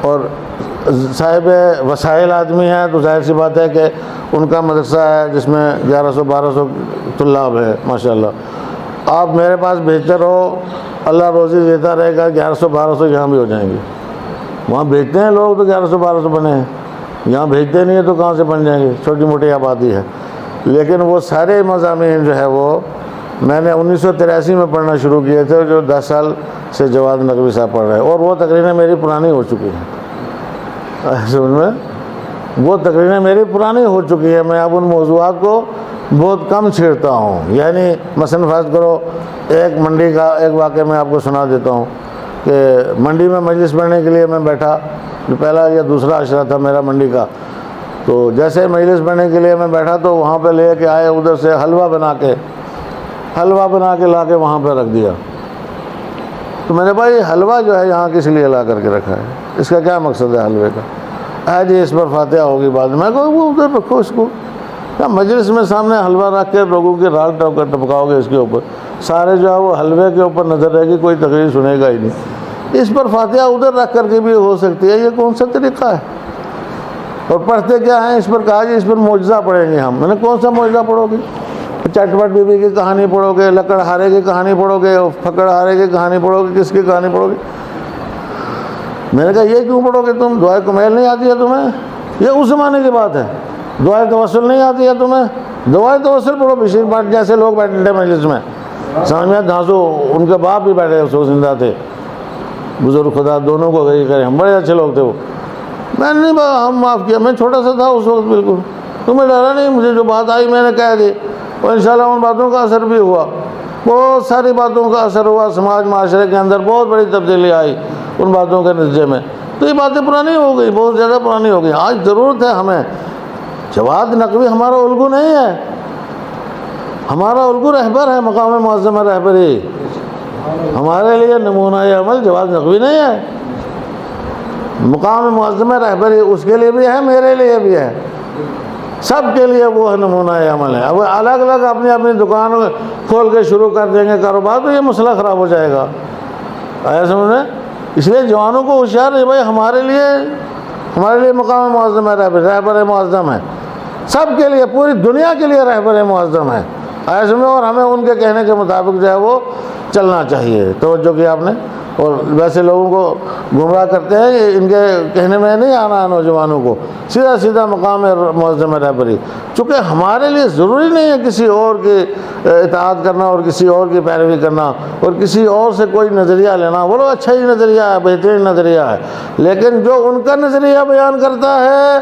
[SPEAKER 1] اور صاحب وسائل آدمی ہیں، تو ظاہر سی بات ہے کہ ان کا مدرسہ ہے جس میں 1100-1200 طلاب ہے ماشاءاللہ، آپ میرے پاس بہتر ہو، اللہ روزی دیتا رہے گا، 1100-1200 یہاں بھی ہو جائیں گے۔ وہاں بھیجتے ہیں لوگ تو 1100-1200 بنے ہیں، یہاں بھیجتے نہیں ہیں تو کہاں سے بن جائیں گے، چھوٹی موٹی آبادی ہے۔ لیکن وہ سارے مضامین جو ہے وہ میں نے 1983 میں پڑھنا شروع کیے تھے، جو 10 سال سے جواد نقوی صاحب پڑھ رہے ہیں، اور وہ تقریریں میری پرانی ہو چکی ہیں، سمجھ میں وہ تقریریں میری پرانی ہو چکی ہیں، میں اب ان موضوعات کو بہت کم چھیڑتا ہوں۔ یعنی مثلا فرض کرو ایک منڈی کا ایک واقعہ میں آپ کو سنا دیتا ہوں کہ منڈی میں مجلس پڑھنے کے لیے میں بیٹھا، جو پہلا یا دوسرا عشرہ تھا میرا منڈی کا، تو جیسے مجلس پڑھنے کے لیے میں بیٹھا تو وہاں پہ لے کے آئے ادھر سے حلوہ بنا کے لا کے وہاں پہ رکھ دیا۔ تو میں نے بھائی حلوہ جو ہے یہاں کس لیے لا کر کے رکھا ہے، اس کا کیا مقصد ہے حلوے کا؟ جی اس پر فاتحہ ہوگی بعد میں کہو وہ ادھر رکھو اس کو، کیا مجلس میں سامنے حلوہ رکھ کے لوگوں کی راگ ٹپکاؤ گے اس کے اوپر، سارے جو ہے وہ حلوے کے اوپر نظر رہے گی، کوئی تقریر سنے گا ہی نہیں۔ اس پر فاتحہ ادھر رکھ کر کے بھی ہو سکتی ہے، یہ کون سا طریقہ ہے؟ اور پڑھتے کیا ہیں؟ اس پر کہا جی اس پر معجزہ پڑھیں گے ہم۔ میں نے کون سا معجزہ پڑھو گے؟ چٹ پٹ بی بی کی کہانی پڑھو گے، لکڑ ہارے کی کہانی پڑھو گے، پھکڑ ہارے کی کہانی پڑھو گے، کس کی کہانی پڑھو گے؟ میں نے کہا یہ کیوں پڑھو گے تم؟ دعائے کمیل نہیں آتی ہے تمہیں؟ یہ اس زمانے کی بات ہے۔ دعائے توسل نہیں آتی ہے تمہیں؟ دعائے توسل پڑھو۔ بشیر بھٹ جیسے لوگ بیٹھے تھے مجلس میں، سمجھ میں دھانسو ان کے باپ بھی بیٹھے اس وقت زندہ تھے، بزرگ خدا دونوں کو گئی کرے، ہم بڑے اچھے لوگ تھے وہ۔ میں نے نہیں ہم معاف کیا، میں چھوٹا سا تھا اس وقت بالکل، تمہیں ڈرا نہیں، مجھے جو بات آئی میں نے کہہ دی، اور انشاءاللہ ان باتوں کا اثر بھی ہوا، بہت ساری باتوں کا اثر ہوا، سماج معاشرے کے اندر بہت بڑی تبدیلی آئی ان باتوں کے نتیجے میں۔ تو یہ باتیں پرانی ہو گئی، بہت زیادہ پرانی ہو گئی۔ آج ضرورت ہے ہمیں، جواد نقوی ہمارا الگو نہیں ہے، ہمارا الگو رہبر ہے، مقام معظم رہبری، ہمارے لیے نمونہ عمل جواد نقوی نہیں ہے۔ مقام معظم رہبری اس کے لیے بھی ہے، میرے لیے بھی ہے، سب کے لیے وہ ہے نمونہ عمل ہے۔ اب الگ الگ اپنی اپنی دکان کھول کے شروع کر دیں گے کاروبار تو یہ مسئلہ خراب ہو جائے گا، آیا سمجھے؟ اس لیے جوانوں کو ہوشیار ہے بھائی، ہمارے لیے مقام معظم رہبر معظم ہے، سب کے لیے، پوری دنیا کے لیے رہبر معظم ہے، آیا سمجھے؟ اور ہمیں ان کے کہنے کے مطابق جو ہے وہ چلنا چاہیے۔ توجہ کیا آپ نے؟ اور ویسے لوگوں کو گمراہ کرتے ہیں، ان کے کہنے میں نہیں آنا ہے نوجوانوں کو، سیدھا سیدھا مقام معظم رہبری، چونکہ ہمارے لیے ضروری نہیں ہے کسی اور کی اطاعت کرنا اور کسی اور کی پیروی کرنا اور کسی اور سے کوئی نظریہ لینا۔ وہ لوگ اچھا ہی نظریہ ہے، بہترین نظریہ ہے، لیکن جو ان کا نظریہ بیان کرتا ہے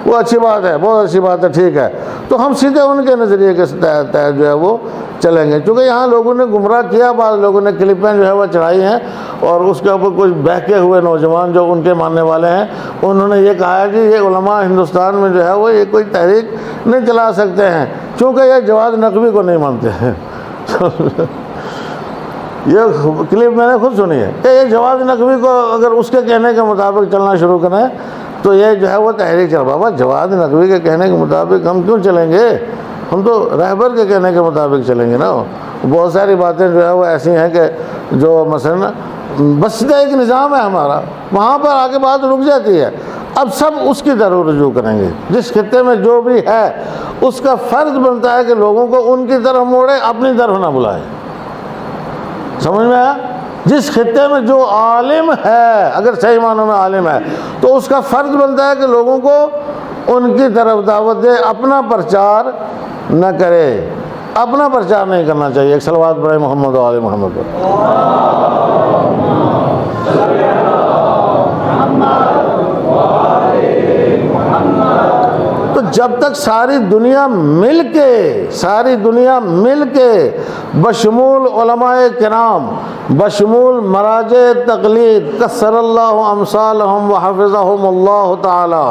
[SPEAKER 1] وہ اچھی بات ہے، بہت اچھی بات ہے، ٹھیک ہے، تو ہم سیدھے ان کے نظریے کے تحت جو ہے وہ چلیں گے۔ چونکہ یہاں لوگوں نے گمراہ کیا، بعض لوگوں نے کلپیں جو ہے وہ چڑھائی ہیں، اور اس کے اوپر کچھ بہکے ہوئے نوجوان جو ان کے ماننے والے ہیں، انہوں نے یہ کہا ہے کہ یہ علماء ہندوستان میں جو ہے وہ یہ کوئی تحریک نہیں چلا سکتے ہیں چونکہ یہ جواد نقوی کو نہیں مانتے ہیں۔ یہ کلپ میں نے خود سنی ہے کہ یہ جواد نقوی کو اگر اس کے کہنے کے مطابق چلنا شروع کریں تو یہ جو ہے وہ تحریک چل۔ بابا جواد نقوی کے کہنے کے مطابق ہم کیوں چلیں گے؟ ہم تو رہبر کے کہنے کے مطابق چلیں گے نا۔ بہت ساری باتیں جو ہے وہ ایسی ہیں کہ جو مثلا بسیدہ ایک نظام ہے ہمارا، وہاں پر آگے بات رک جاتی ہے، اب سب اس کی طرف رجوع کریں گے۔ جس خطے میں جو بھی ہے اس کا فرض بنتا ہے کہ لوگوں کو ان کی طرف موڑے، اپنی طرف نہ بلائے۔ سمجھ میں آیا؟ جس خطے میں جو عالم ہے، اگر صحیح معنوں میں عالم ہے، تو اس کا فرض بنتا ہے کہ لوگوں کو ان کی طرف دعوت دے، اپنا پرچار نہ کرے، اپنا پرچار نہیں کرنا چاہیے۔ ایک صلوات پڑھیں محمد و آل محمد پر۔ تو جب تک ساری دنیا مل کے بشمول علماء کرام، بشمول مراجع تقلید، کثر اللہ امثالہم وحفظہم اللہ تعالی،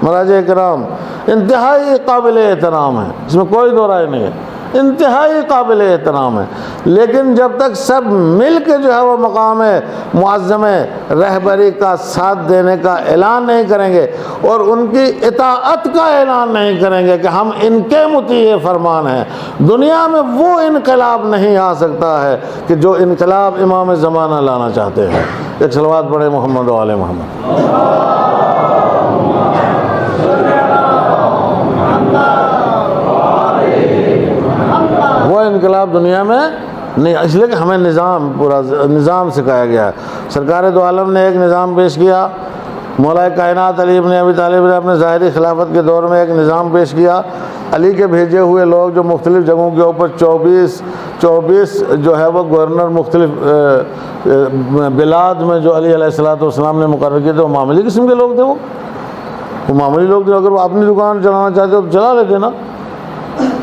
[SPEAKER 1] مراجع کرام انتہائی قابل احترام ہے، اس میں کوئی دو رائے نہیں ہے، انتہائی قابل احترام ہے، لیکن جب تک سب مل کے جو ہے وہ مقام معظم رہبری کا ساتھ دینے کا اعلان نہیں کریں گے اور ان کی اطاعت کا اعلان نہیں کریں گے کہ ہم ان کے مطیع فرمان ہیں، دنیا میں وہ انقلاب نہیں آ سکتا ہے کہ جو انقلاب امام زمانہ لانا چاہتے ہیں۔ ایک صلوات پڑھیں محمد و آل محمد۔ وہ انقلاب دنیا میں نہیں، اس لیے کہ ہمیں پورا نظام سکھایا گیا ہے۔ سرکار دو عالم نے ایک نظام پیش کیا، مولا کائنات علی بن ابی طالب نے اپنے ظاہری خلافت کے دور میں ایک نظام پیش کیا۔ علی کے بھیجے ہوئے لوگ جو مختلف جگہوں کے اوپر 24 جو ہے وہ گورنر مختلف بلاد میں جو علی علیہ السلام نے مقرر کیے تھے، وہ معمولی قسم کے لوگ تھے، وہ معمولی لوگ تھے، اگر وہ اپنی دکان چلانا چاہتے تو چلا لیتے نا،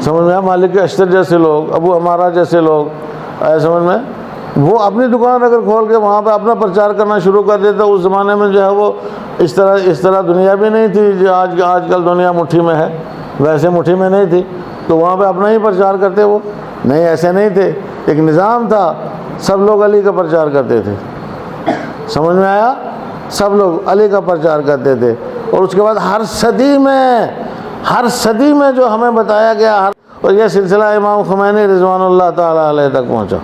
[SPEAKER 1] سمجھ میں؟ مالک اشتر جیسے لوگ، ابو عمارہ جیسے لوگ، آئے سمجھ میں؟ وہ اپنی دکان اگر کھول کے وہاں پہ اپنا پرچار کرنا شروع کر دیتا، اس زمانے میں جو ہے وہ اس طرح دنیا بھی نہیں تھی جو آج کل دنیا مٹھی میں ہے، ویسے مٹھی میں نہیں تھی، تو وہاں پہ اپنا ہی پرچار کرتے وہ نہیں، ایسے نہیں تھے، ایک نظام تھا، سب لوگ علی کا پرچار کرتے تھے، سمجھ میں آیا؟ سب لوگ علی کا پرچار کرتے تھے، اور اس کے بعد ہر صدی میں جو ہمیں بتایا گیا، اور یہ سلسلہ امام خمینی رضوان اللہ تعالیٰ علیہ تک پہنچا،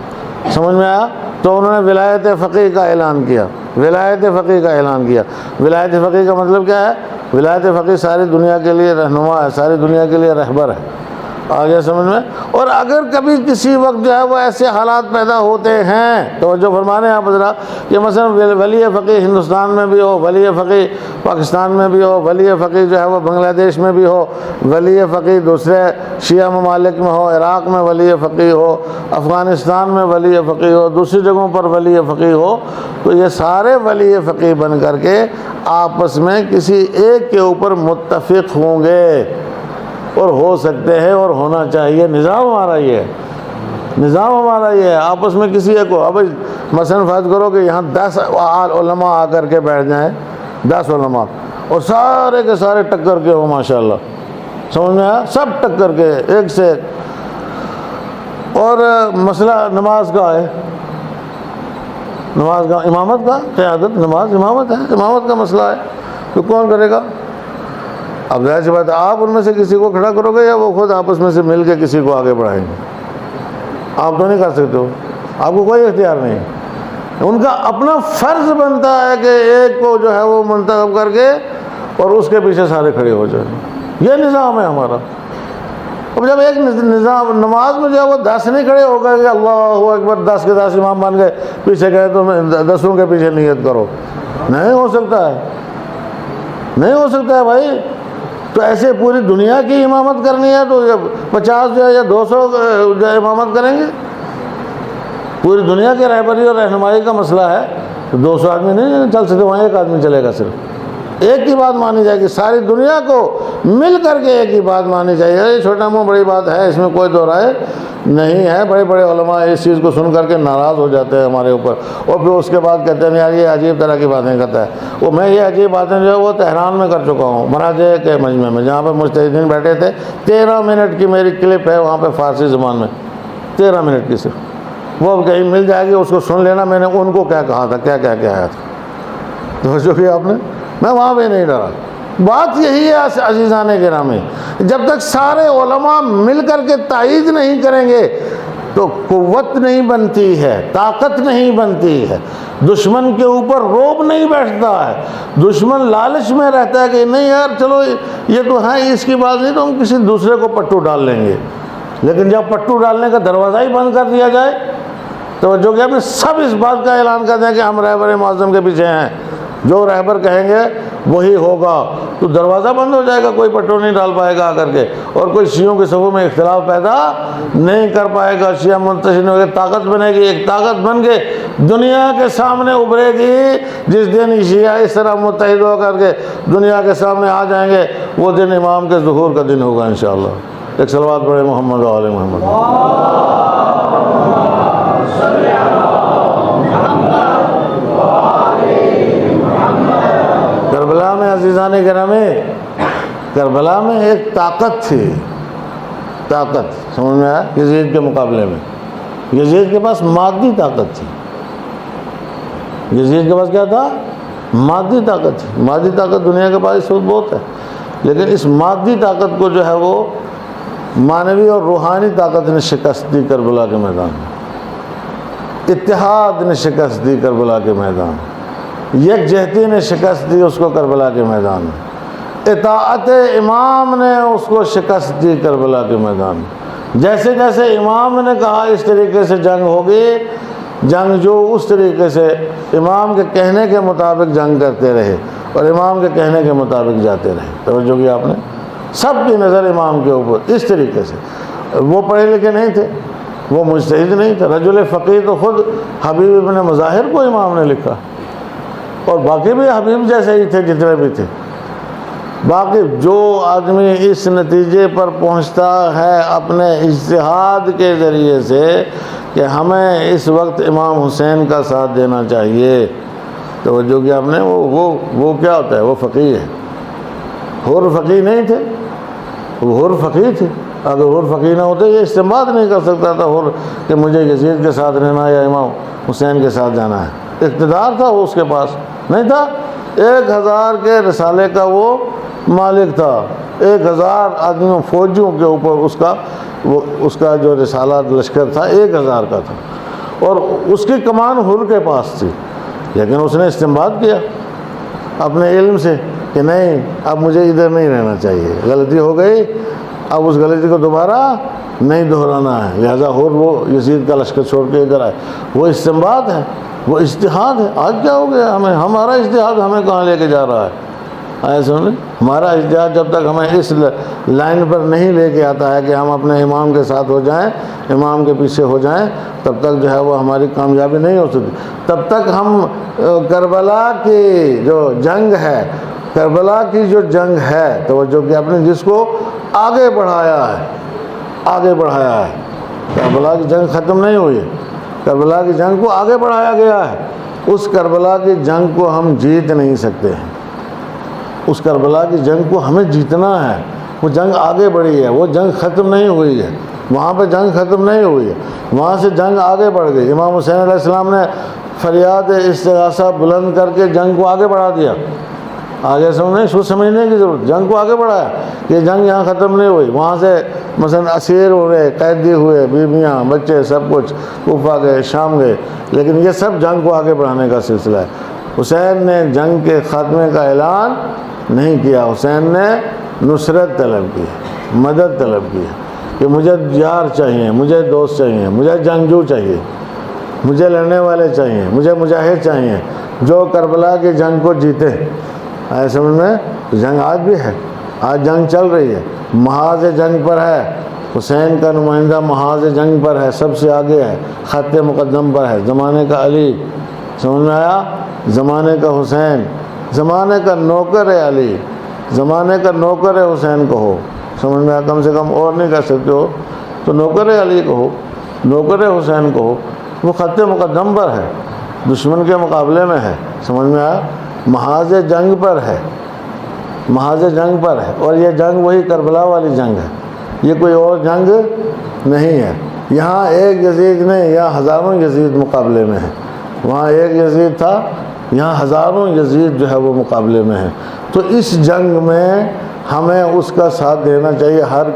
[SPEAKER 1] سمجھ میں آیا؟ تو انہوں نے ولایت فقیہ کا اعلان کیا، ولایت فقیہ کا اعلان کیا۔ ولایت فقیہ کا مطلب کیا ہے؟ ولایت فقیہ ساری دنیا کے لیے رہنما ہے، ساری دنیا کے لیے رہبر ہے، آگے سمجھ میں؟ اور اگر کبھی کسی وقت جو ہے وہ ایسے حالات پیدا ہوتے ہیں، توجہ فرمانے آپ حضرات، کہ مثلا ولی فقیہ ہندوستان میں بھی ہو، ولی فقیہ پاکستان میں بھی ہو، ولی فقیہ جو ہے وہ بنگلہ دیش میں بھی ہو، ولی فقیہ دوسرے شیعہ ممالک میں ہو، عراق میں ولی فقیہ ہو، افغانستان میں ولی فقیہ ہو، دوسری جگہوں پر ولی فقیہ ہو، تو یہ سارے ولی فقیہ بن کر کے آپس میں کسی ایک کے اوپر متفق ہوں گے، اور ہو سکتے ہیں اور ہونا چاہیے۔ نظام ہمارا یہ ہے، نظام ہمارا یہ ہے، آپس میں کسی ایک کو، اب مثلا فرض کرو کہ یہاں 10 علماء آ کر کے بیٹھ جائیں، 10 علماء، اور سارے کے سارے ٹکر کے ہو ماشاءاللہ، سمجھ میں آیا؟ سب ٹکر کے ایک سے ایک، اور مسئلہ نماز کا ہے، نماز کا، امامت کا، قیادت، نماز امامت ہے، امامت کا مسئلہ ہے، تو کون کرے گا؟ اب ظاہر سی بات ہے، آپ ان میں سے کسی کو کھڑا کرو گے یا وہ خود آپس میں سے مل کے کسی کو آگے بڑھائیں گے؟ آپ تو نہیں کر سکتے ہو، آپ کو کوئی اختیار نہیں ہے۔ ان کا اپنا فرض بنتا ہے کہ ایک کو جو ہے وہ منتخب کر کے اور اس کے پیچھے سارے کھڑے ہو جائیں، یہ نظام ہے ہمارا۔ اب جب ایک نظام نماز میں جو ہے وہ 10 نہیں کھڑے ہو گئے کہ اللہ اکبر 10 کے 10 امام بن گئے، پیچھے گئے تو 10 کے پیچھے نیت کرو، نہیں ہو سکتا ہے، نہیں ہو سکتا ہے بھائی۔ تو ایسے پوری دنیا کی امامت کرنی ہے تو 50 جو ہے یا 200 جو ہے امامت کریں گے؟ پوری دنیا کے رہبری اور رہنمائی کا مسئلہ ہے تو 200 آدمی نہیں چل سکتے، وہاں ایک آدمی چلے گا، صرف ایک کی بات مانی جائے گی، ساری دنیا کو مل کر کے ایک ہی بات مانی جائے گی۔ یہ چھوٹا موہ بڑی بات ہے، اس میں کوئی دو رائے نہیں ہے۔ بڑے بڑے علماء اس چیز کو سن کر کے ناراض ہو جاتے ہیں ہمارے اوپر، اور پھر اس کے بعد کہتے ہیں یار یہ عجیب طرح کی باتیں کرتا ہے۔ وہ میں یہ عجیب باتیں جو ہے وہ تہران میں کر چکا ہوں، مراجع کے مجمع میں، جہاں پہ مجتہدین بیٹھے تھے۔ 13 منٹ کی میری کلپ ہے وہاں پہ فارسی زبان میں، 13 منٹ کی صرف، وہ کہیں مل جائے گی، اس کو سن لینا میں نے ان کو کیا کہا تھا، کیا کیا کیا آیا تھا، توجہ کی آپ نے؟ میں وہاں بھی نہیں ڈرا۔ بات یہی ہے عزیزان گرامی، جب تک سارے علماء مل کر کے تائید نہیں کریں گے تو قوت نہیں بنتی ہے، طاقت نہیں بنتی ہے، دشمن کے اوپر روب نہیں بیٹھتا ہے۔ دشمن لالچ میں رہتا ہے کہ نہیں یار چلو یہ تو ہے، اس کی بات نہیں تو ہم کسی دوسرے کو پٹو ڈال لیں گے، لیکن جب پٹو ڈالنے کا دروازہ ہی بند کر دیا جائے تو جو کہ ہم نے سب اس بات کا اعلان کر دیں کہ ہم رہبر معظم کے پیچھے ہیں، جو رہبر کہیں گے وہی ہوگا، تو دروازہ بند ہو جائے گا، کوئی پٹو نہیں ڈال پائے گا آ کر کے، اور کوئی شیعوں کے صفوں میں اختلاف پیدا نہیں کر پائے گا۔ شیعہ منتشر نہیں ہوگا، طاقت بنے گی، ایک طاقت بن کے دنیا کے سامنے ابھرے گی۔ جس دن شیعہ اس طرح متحد ہو کر کے دنیا کے سامنے آ جائیں گے، وہ دن امام کے ظہور کا دن ہوگا انشاءاللہ۔ ایک صلوات پڑھے محمد و آل محمد۔ کربلا میں عزیزان گرامی، کربلا میں ایک طاقت تھی، طاقت سمجھ میں آیا؟ یزید کے مقابلے میں یزید کے پاس مادی طاقت تھی، یزید کے پاس کیا تھا؟ مادی طاقت تھی۔ مادی طاقت دنیا کے پاس اس وقت بہت ہے، لیکن اس مادی طاقت کو جو ہے وہ معنوی اور روحانی طاقت نے شکست دی کربلا کے میدان میں، اتحاد نے شکست دی کربلا کے میدان میں، یکجہتی نے شکست دی اس کو کربلا کے میدان میں، اطاعت امام نے اس کو شکست دی کربلا کے میدان میں۔ جیسے جیسے امام نے کہا اس طریقے سے جنگ ہوگی، جنگ جو اس طریقے سے امام کے کہنے کے مطابق جنگ کرتے رہے اور امام کے کہنے کے مطابق جاتے رہے۔ توجہ کی آپ نے؟ سب کی نظر امام کے اوپر اس طریقے سے۔ وہ پڑھے لکھے نہیں تھے، وہ مجتہد نہیں تھے، رجل فقیہ تو خود حبیب ابن مظاہر کو امام نے لکھا، اور باقی بھی حبیب جیسے ہی تھے جتنے بھی تھے۔ باقی جو آدمی اس نتیجے پر پہنچتا ہے اپنے اجتہاد کے ذریعے سے کہ ہمیں اس وقت امام حسین کا ساتھ دینا چاہیے، توجہ کیا آپ نے؟ وہ کیا ہوتا ہے؟ وہ فقیہ ہے۔ حر فقیہ نہیں تھے، وہ حر فقیہ تھے۔ اگر حر فقیہ نہ ہوتے یہ استنباط نہیں کر سکتا تھا حر کہ مجھے یزید کے ساتھ رہنا یا امام حسین کے ساتھ جانا ہے۔ اقتدار تھا وہ اس کے پاس نہیں تھا، 1000 کے رسالے کا وہ مالک تھا، 1000 آدمیوں فوجیوں کے اوپر اس کا جو رسالہ لشکر تھا 1000 کا تھا، اور اس کی کمان حر کے پاس تھی، لیکن اس نے استنباط کیا اپنے علم سے کہ نہیں، اب مجھے ادھر نہیں رہنا چاہیے، غلطی ہو گئی، اب اس غلطی کو دوبارہ نہیں دہرانا ہے، لہذا حر وہ یزید کا لشکر چھوڑ کے ادھر آئے۔ وہ استنباط ہے، وہ اجتہاد ہے۔ آج کیا ہو گیا ہمارا اجتہاد ہمیں کہاں لے کے جا رہا ہے؟ سن، ہمارا اجتہاد جب تک ہمیں اس لائن پر نہیں لے کے آتا ہے کہ ہم اپنے امام کے ساتھ ہو جائیں، امام کے پیچھے ہو جائیں، تب تک جو ہے وہ ہماری کامیابی نہیں ہو سکتی۔ تب تک ہم کربلا کی جو جنگ ہے، کربلا کی جو جنگ ہے، توجہ کہ اپنے جس کو آگے بڑھایا ہے، آگے بڑھایا ہے، کربلا کی جنگ ختم نہیں ہوئی ہے، کربلا کی جنگ کو آگے بڑھایا گیا ہے۔ اس کربلا کی جنگ کو ہم جیت نہیں سکتے ہیں، اس کربلا کی جنگ کو ہمیں جیتنا ہے۔ وہ جنگ آگے بڑھی ہے، وہ جنگ ختم نہیں ہوئی ہے، وہاں پہ جنگ ختم نہیں ہوئی ہے، وہاں سے جنگ آگے بڑھ گئی۔ امام حسین علیہ السلام نے فریاد استغاثہ بلند کر کے جنگ کو آگے بڑھا دیا۔ آگے سمجھنے کی ضرورت، جنگ کو آگے بڑھایا، یہ جنگ یہاں ختم نہیں ہوئی۔ وہاں سے مثلا اسیر ہوئے، قیدی ہوئے، بیویاں، بچے، سب کچھ کوفہ گئے، شام گئے، لیکن یہ سب جنگ کو آگے بڑھانے کا سلسلہ ہے۔ حسین نے جنگ کے خاتمے کا اعلان نہیں کیا، حسین نے نصرت طلب کی، مدد طلب کی کہ مجھے یار چاہیے، مجھے دوست چاہیے، مجھے جنگجو چاہیے، مجھے لڑنے والے چاہیے، مجھے مجاہد چاہیے جو کربلا کی جنگ کو جیتے۔ سمجھ میں؟ جنگ آج بھی ہے، آج جنگ چل رہی ہے، محاذ جنگ پر ہے، حسین کا نمائندہ محاذ جنگ پر ہے، سب سے آگے ہے، خط مقدم پر ہے، زمانے کا علی، سمجھ میں آیا؟ زمانے کا حسین، زمانے کا نوکر ہے علی، زمانے کا نوکر ہے حسین کہو، سمجھ میں آیا؟ کم سے کم اور نہیں کہہ سکتے ہو تو نوکر علی کہو، نوکر حسین کہو، وہ خط مقدم پر ہے، دشمن کے مقابلے میں ہے، سمجھ میں آیا؟ محاذ جنگ پر ہے، محاذ جنگ پر ہے، اور یہ جنگ وہی کربلا والی جنگ ہے، یہ کوئی اور جنگ نہیں ہے۔ یہاں ایک یزید نہیں، یہاں ہزاروں یزید مقابلے میں ہیں، وہاں ایک یزید تھا، یہاں ہزاروں یزید جو ہے وہ مقابلے میں ہیں۔ تو اس جنگ میں ہمیں اس کا ساتھ دینا چاہیے، ہر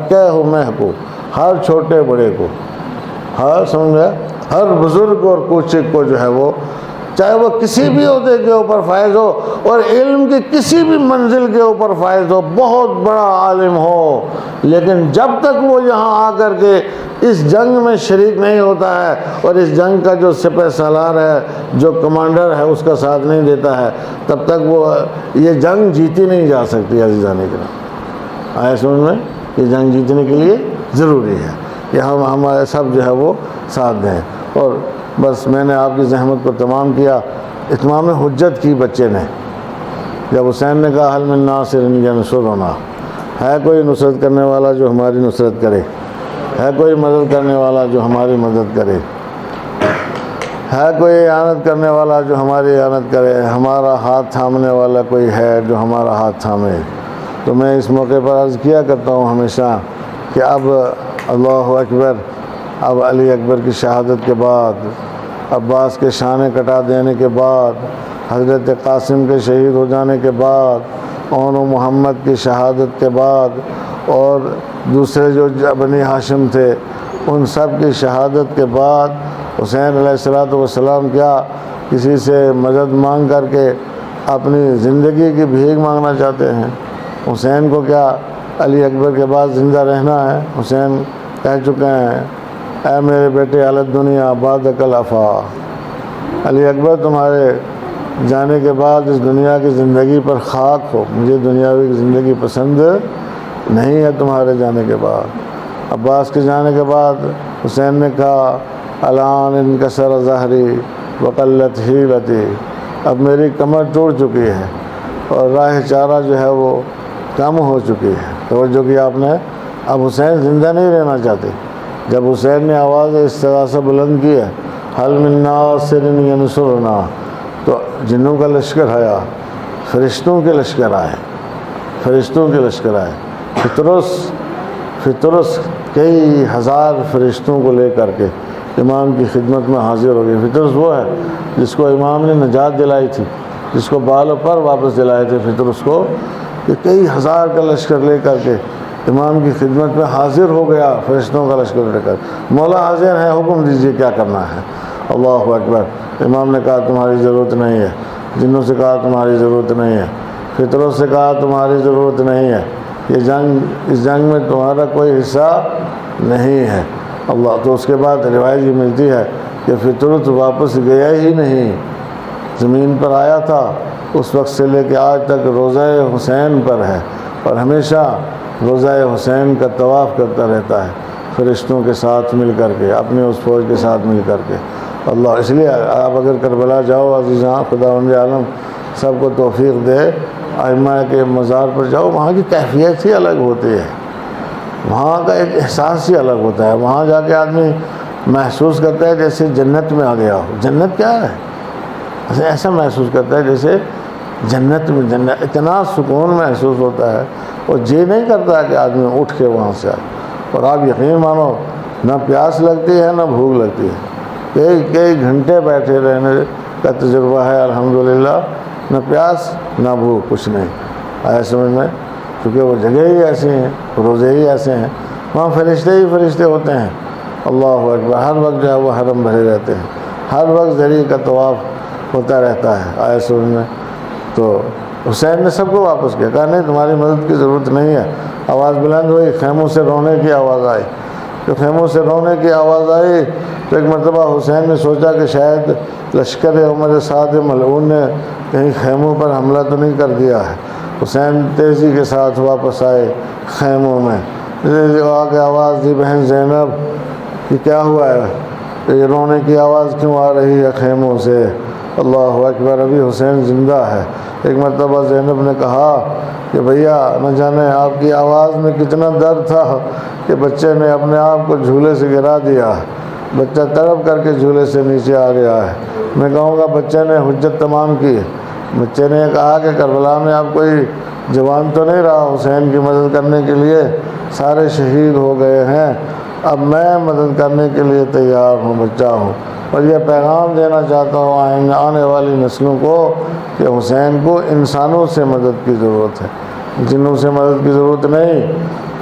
[SPEAKER 1] مہ کو، ہر چھوٹے بڑے کو، ہر سمجھے، ہر بزرگ اور کوچک کو جو ہے وہ، چاہے وہ کسی بھی عہدے کے اوپر فائز ہو اور علم کی کسی بھی منزل کے اوپر فائز ہو، بہت بڑا عالم ہو، لیکن جب تک وہ یہاں آ کر کے اس جنگ میں شریک نہیں ہوتا ہے اور اس جنگ کا جو سپہ سالار ہے، جو کمانڈر ہے، اس کا ساتھ نہیں دیتا ہے، تب تک وہ یہ جنگ جیتی نہیں جا سکتی۔ عزیزان کرام، آئے سمجھ میں؟ یہ جنگ جیتنے کے لیے ضروری ہے کہ ہمارے سب جو ہے وہ ساتھ دیں۔ اور بس میں نے آپ کی زحمت کو تمام کیا، اتمام حجت کی بچے نے، جب حسین نے کہا حل من ناصر ینصرنا، ہے کوئی نصرت کرنے والا جو ہماری نصرت کرے، ہے کوئی مدد کرنے والا جو ہماری مدد کرے، ہے کوئی اعانت کرنے والا جو ہماری اعانت کرے، ہمارا ہاتھ تھامنے والا کوئی ہے جو ہمارا ہاتھ تھامے۔ تو میں اس موقع پر عرض کیا کرتا ہوں ہمیشہ کہ اب اللہ اکبر، اب علی اکبر کی شہادت کے بعد، عباس کے شانے کٹا دینے کے بعد، حضرت قاسم کے شہید ہو جانے کے بعد، اون و محمد کی شہادت کے بعد، اور دوسرے جو بنی ہاشم تھے ان سب کی شہادت کے بعد، حسین علیہ السلام کیا کسی سے مدد مانگ کر کے اپنی زندگی کی بھیک مانگنا چاہتے ہیں؟ حسین کو کیا علی اکبر کے بعد زندہ رہنا ہے؟ حسین کہہ چکے ہیں اے میرے بیٹے علی دنیا بعدک الافا، علی اکبر تمہارے جانے کے بعد اس دنیا کی زندگی پر خاک ہو، مجھے دنیاوی زندگی پسند نہیں ہے تمہارے جانے کے بعد۔ عباس کے جانے کے بعد حسین نے کہا الان انکسر ظہری وقلت حیلتی، اب میری کمر ٹوٹ چکی ہے اور راہ چارہ جو ہے وہ کم ہو چکی ہے۔ توجہ کیا آپ نے؟ اب حسین زندہ نہیں رہنا چاہتے۔ جب حسین نے آواز استغاثہ بلند کی ہے حل من ناصر ینصرنا، تو جنوں کا لشکر آیا، فرشتوں کے لشکر آئے، فرشتوں کے لشکر آئے، فطرس کئی ہزار فرشتوں کو لے کر کے امام کی خدمت میں حاضر ہو گئے۔ فطرس وہ ہے جس کو امام نے نجات دلائی تھی، جس کو بالوں پر واپس دلائے تھے فطر اس کو، کہ کئی ہزار کا لشکر لے کر کے امام کی خدمت میں حاضر ہو گیا، فرشتوں کا لشکر لے کر، مولا حاضر ہیں، حکم دیجیے کیا کرنا ہے۔ اللہ اکبر۔ امام نے کہا تمہاری ضرورت نہیں ہے، جنوں سے کہا تمہاری ضرورت نہیں ہے، فطروں سے کہا تمہاری ضرورت نہیں ہے، یہ جنگ، اس جنگ میں تمہارا کوئی حصہ نہیں ہے۔ اللہ، تو اس کے بعد روایت یہ ملتی ہے کہ فطرت واپس گیا ہی نہیں، زمین پر آیا تھا، اس وقت سے لے کے آج تک روضہ حسین پر ہے، اور ہمیشہ روضہ حسین کا طواف کرتا رہتا ہے فرشتوں کے ساتھ مل کر کے، اپنے اس فوج کے ساتھ مل کر کے۔ اللہ، اس لیے آپ اگر کربلا جاؤ عزیزاں، خداوند عالم سب کو توفیق دے، ائمہ کے مزار پر جاؤ، وہاں کی کیفیت ہی الگ ہوتی ہے، وہاں کا ایک احساس ہی الگ ہوتا ہے۔ وہاں جا کے آدمی محسوس کرتا ہے جیسے جنت میں آ گیا ہو۔ جنت کیا ہے؟ ایسا محسوس کرتا ہے جیسے جنت میں، جنت اتنا سکون محسوس ہوتا ہے، اور جی نہیں کرتا کہ آدمی اٹھ کے وہاں سے آئے۔ اور آپ یقین مانو، نہ پیاس لگتی ہے نہ بھوک لگتی ہے، کئی گھنٹے بیٹھے رہنے کا تجربہ ہے الحمدللہ، نہ پیاس نہ بھوک، کچھ نہیں آیا سمجھ میں، کیونکہ وہ جگہ ہی ایسی ہیں، روزے ہی ایسے ہیں، وہاں فرشتے ہی فرشتے ہوتے ہیں۔ اللہ اکبر۔ ہر وقت جو ہے وہ حرم بھرے رہتے ہیں، ہر وقت ذریعہ کا طواف ہوتا رہتا ہے، آیا سمجھ میں۔ تو حسین نے سب کو واپس کیا، کہا نہیں تمہاری مدد کی ضرورت نہیں ہے۔ آواز بلند ہوئی، خیموں سے رونے کی آواز آئی، تو خیموں سے رونے کی آواز آئی تو ایک مرتبہ حسین نے سوچا کہ شاید لشکر عمر سعد ملعون نے کہیں خیموں پر حملہ تو نہیں کر دیا ہے۔ حسین تیزی کے ساتھ واپس آئے خیموں میں، آ کے آواز دی، بہن زینب یہ کیا ہوا ہے، یہ رونے کی آواز کیوں آ رہی ہے خیموں سے؟ اللہ اکبر۔ ابھی حسین زندہ ہے۔ ایک مرتبہ زینب نے کہا کہ بھیا نہ جانے آپ کی آواز میں کتنا درد تھا کہ بچے نے اپنے آپ کو جھولے سے گرا دیا، بچہ تڑپ کر کے جھولے سے نیچے آ گیا ہے۔ میں کہوں گا بچے نے حجت تمام کی، بچے نے کہا کہ کربلا میں آپ کوئی جوان تو نہیں رہا حسین کی مدد کرنے کے لیے، سارے شہید ہو گئے ہیں، اب میں مدد کرنے کے لیے تیار ہوں، بچہ ہوں، اور یہ پیغام دینا چاہتا ہوں آنے والی نسلوں کو کہ حسین کو انسانوں سے مدد کی ضرورت ہے، جنوں سے مدد کی ضرورت نہیں،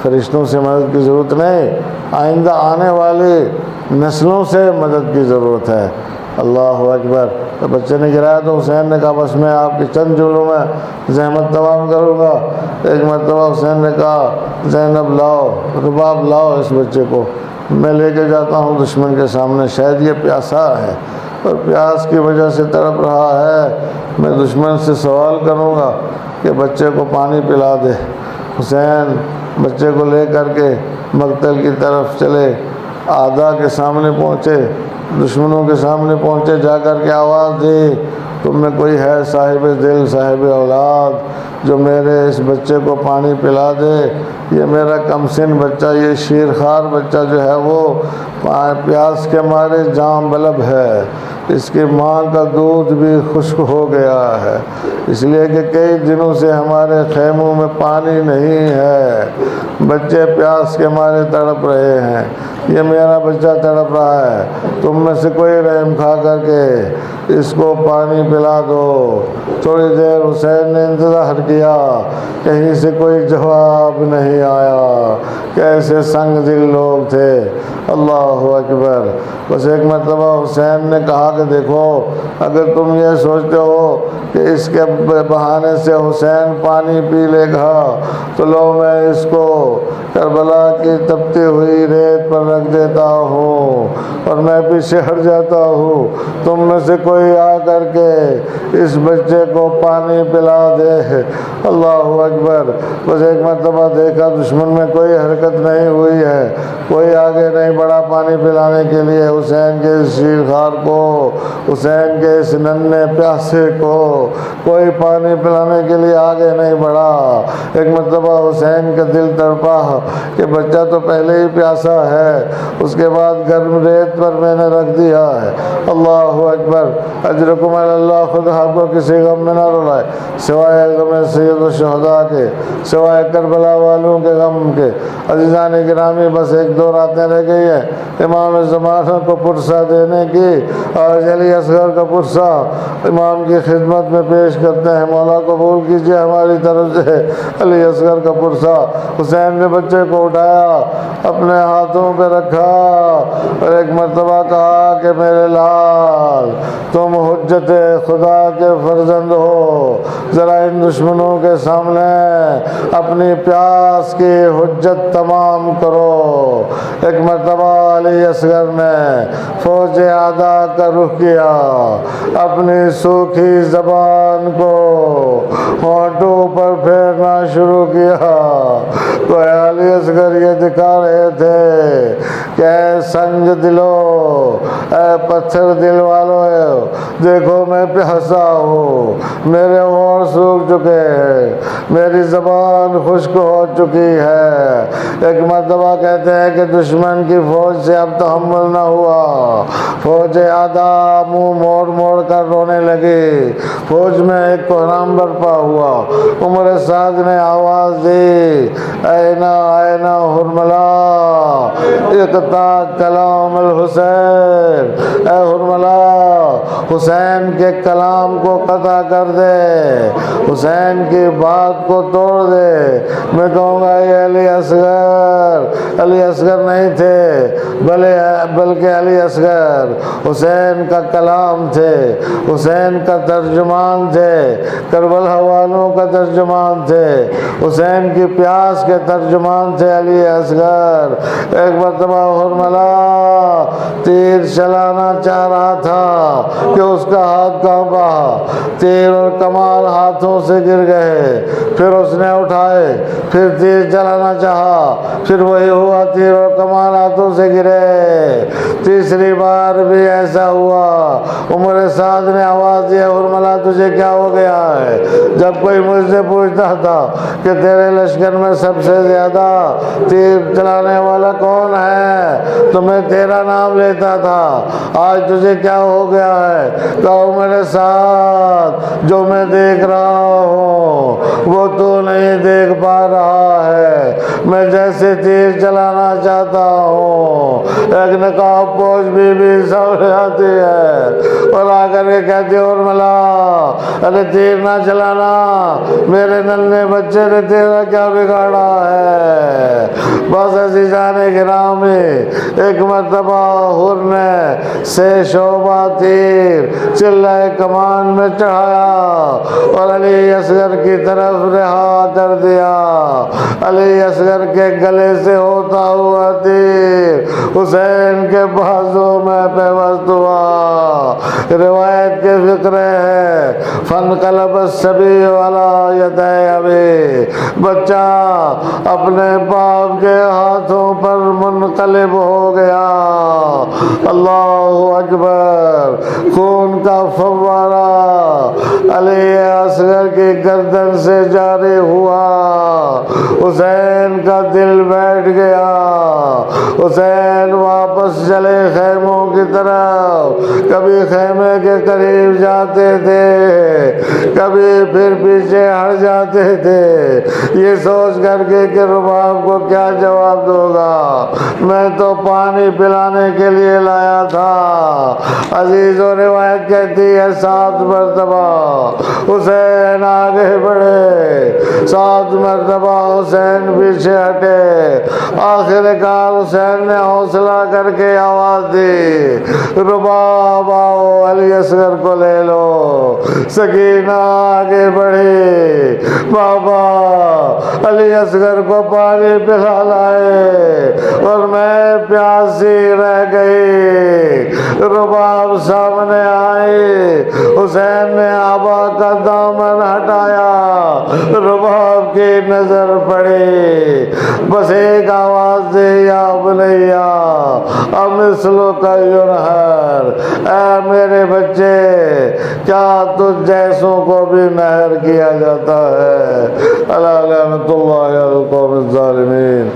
[SPEAKER 1] فرشتوں سے مدد کی ضرورت نہیں، آئندہ آنے والی نسلوں سے مدد کی ضرورت ہے۔ اللہ اکبر۔ تو بچے نے گرایا تو حسین نے کہا بس میں آپ کے چند جملوں میں زحمت تمام کروں گا۔ ایک مرتبہ حسین نے کہا زینب لاؤ، رباب لاؤ اس بچے کو، میں لے کے جاتا ہوں دشمن کے سامنے، شاید یہ پیاسا ہے اور پیاس کی وجہ سے تڑپ رہا ہے، میں دشمن سے سوال کروں گا کہ بچے کو پانی پلا دے۔ حسین بچے کو لے کر کے مقتل کی طرف چلے، اعداء کے سامنے پہنچے، دشمنوں کے سامنے پہنچے، جا کر کے آواز دی تم میں کوئی ہے صاحب دل صاحب اولاد جو میرے اس بچے کو پانی پلا دے، یہ میرا کم سن بچہ، یہ شیرخوار بچہ جو ہے وہ پیاس کے مارے جام بلب ہے، اس کی ماں کا دودھ بھی خشک ہو گیا ہے، اس لیے کہ کئی دنوں سے ہمارے خیموں میں پانی نہیں ہے، بچے پیاس کے مارے تڑپ رہے ہیں، یہ میرا بچہ تڑپ رہا ہے، تم میں سے کوئی رحم کھا کر کے اس کو پانی پلا دو۔ تھوڑی دیر حسین نے انتظار کیا، کہیں سے کوئی جواب نہیں آیا، کیسے سنگ دل لوگ تھے۔ اللہ اکبر۔ بس ایک مرتبہ حسین نے کہا کہ دیکھو اگر تم یہ سوچتے ہو کہ اس کے بہانے سے حسین پانی پی لے گا تو لو میں اس کو کربلا کی تپتی ہوئی ریت پر رکھ دیتا ہوں اور میں پیچھے ہٹ جاتا ہوں، تم میں سے کوئی آ کر کے اس بچے کو پانی پلا دے۔ اللہ اکبر۔ بس ایک مرتبہ دیکھا دشمن میں کوئی حرکت نہیں ہوئی ہے، کوئی آگے نہیں بڑھا پانی پلانے کے لیے حسین کے اس شیرخوار کو، حسین کے اس ننھے پیاسے کو کوئی پانی پلانے کے لیے آگے نہیں بڑھا۔ ایک مرتبہ حسین کا دل تڑپا کہ بچہ تو پہلے ہی پیاسا ہے، اس کے بعد گرم ریت پر میں نے رکھ دیا ہے۔ اللہ اکبر۔ اجرکم علی اللہ، خود آپ کو کسی غم میں نہ رلائے سوائے غم سید الشہداء کے، سوائے کربلا والوں کے غم کے۔ عزیزان گرامی، بس ایک دو راتیں رہ گئی ہیں امام زمانہ کو پرسہ دینے کی، اور علی اصغر کا پرسہ امام کی خدمت میں پیش کرتے ہیں۔ مولا قبول کیجئے ہماری طرف سے علی اصغر کا پرسہ۔ حسین نے بچے کو اٹھایا، اپنے ہاتھوں پہ رکھا اور ایک مرتبہ کہا کہ میرے لال، تم حجت خدا کے فرزند ہو، ذرا ان دشمنوں کے سامنے اپنی پیاس کی حجت تمام کرو۔ ایک مرتبہ علی اصغر نے فوج اعداء کا رخ کیا، اپنی سوکھی زبان کو ہونٹوں پر پھیرنا شروع کیا۔ تو علی اصغر یہ دکھا رہے تھے کہ اے سنگ دلو، اے پتھر دل والو، دیکھو میں پیاسا ہوں، میرے ہونٹ سوکھ چکے ہیں، میری زبان خشک ہو چکی ہے۔ ایک مرتبہ کہتے ہیں کہ دشمن کی فوج سے اب تحمل نہ ہوا، فوج اعداء منہ موڑ موڑ کر رونے لگی، فوج میں ایک کوہرام برپا ہوا۔ عمر سعد نے آواز دی، اینا اینا حرملا اقطع کلام الحسین، اے حرملا حسین کے کلام کو قطع کر دے، حسین کی بات کو توڑ دے۔ میں کہوں گا یہ علی اصغر نہیں تھے، بلکہ علی اصغر حسین کا کلام تھے، حسین کا ترجمان تھے، کربلا والوں کا ترجمان تھے، حسین کی پیاس کے ترجمان تھے علی اصغر۔ ایک مرتبہ حرملا تیر چلانا چاہ رہا تھا کہ اس کا ہاتھ کانپا، تیر اور کمان ہاتھوں سے گر گئے، پھر اس نے اٹھائے، پھر تیر چلانا چاہا، پھر وہی ہوا، تیر اور کمان ہاتھوں سے گرے۔ تیسری بار بھی ایسا ہوا۔ عمر سعد نے آواز دی، حرملا تجھے کیا ہو گیا ہے؟ جب کوئی مجھ سے پوچھتا تھا کہ تیرے لشکر میں سب سے زیادہ تیر چلانے والا کون ہے تو میں تیرا نام لیتا تھا، آج تجھے کیا ہو گیا ہے؟ کہو میرے ساتھ جو میں دیکھ رہا ہوں وہ تو نہیں دیکھ پا رہا ہے، میں جیسے تیر چلانا چاہتا ہوں۔ ایک نقاب پوش بی بی سامنے آتی ہے اور آ کر کے کہتی ہے، حرملا ارے تیر نہ چلانا، میرے ننھے بچے نے تیرا کیا بگاڑا ہے؟ بس عزیزان گرامی، ایک مرتبہ حر نے سے شعبہ تیر چلائے کمان میں چڑھایا اور علی اصغر کی طرف رہا کر دیا۔ علی اصغر کے گلے سے ہوتا ہوا تیر حسین کے بازوں میں پیوست ہوا۔ روایت کے فقرے ہے، فانقلب الصبی علی یدی ابی، بچہ اپنے باپ کے ہاتھوں پر منقلب ہو گیا۔ اللہ اکبر۔ خون کا فوارہ علی اصغر کی گردن سے جاری ہوا، حسین کا دل بیٹھ گیا۔ حسین واپس چلے خیموں کی طرف، کبھی خیمے کے قریب جاتے تھے، کبھی پھر پیچھے ہٹ جاتے تھے، یہ سوچ کر کے کہ رباب کو کیا جواب دو گا، میں تو پانی پلانے کے لیے لایا تھا۔ عزیز و روایت کہتی ہے 7 مرتبہ حسین آگے بڑھے، 7 مرتبہ حسین پیچھے ہٹے، آخر کار حسین نے حوصلہ کر کے آواز دی، رباب آؤ علی اصغر کو لے لو۔ سکینہ آگے بڑھی، بابا علی اصغر کو پانی پلا لائے اور میں پیاسی رہ گئی۔ رباب سامنے آئی، حسین نے آبا کا دامن ہٹایا، رباب کی نظر پڑی، بس ایک آواز دی، یا بنیا امثلو کا ینہر، اے میرے بچے کیا تجھ جیسوں کو بھی نہر کیا جاتا ہے؟ الا لعنت اللہ علی القوم الظالمین۔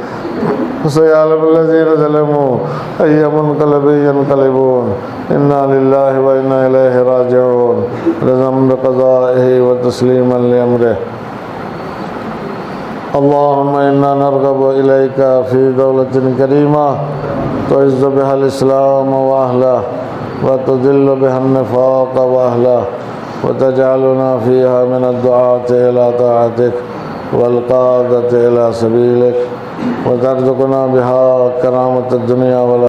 [SPEAKER 1] فسيعلم الذين ظلموا أي منقلب ينقلبون إنا لله وإنا إليه راجعون رضا بقضائه وتسليما لأمره. اللهم إنا نرغب إليك في دولة كريمة تعز بها الإسلام وأهله وتذل بها النفاق وأهله وتجعلنا فيها من الدعاة إلى طاعتك والقادة إلى سبيلك وترزقنا بها كرامة الدنيا والآخرة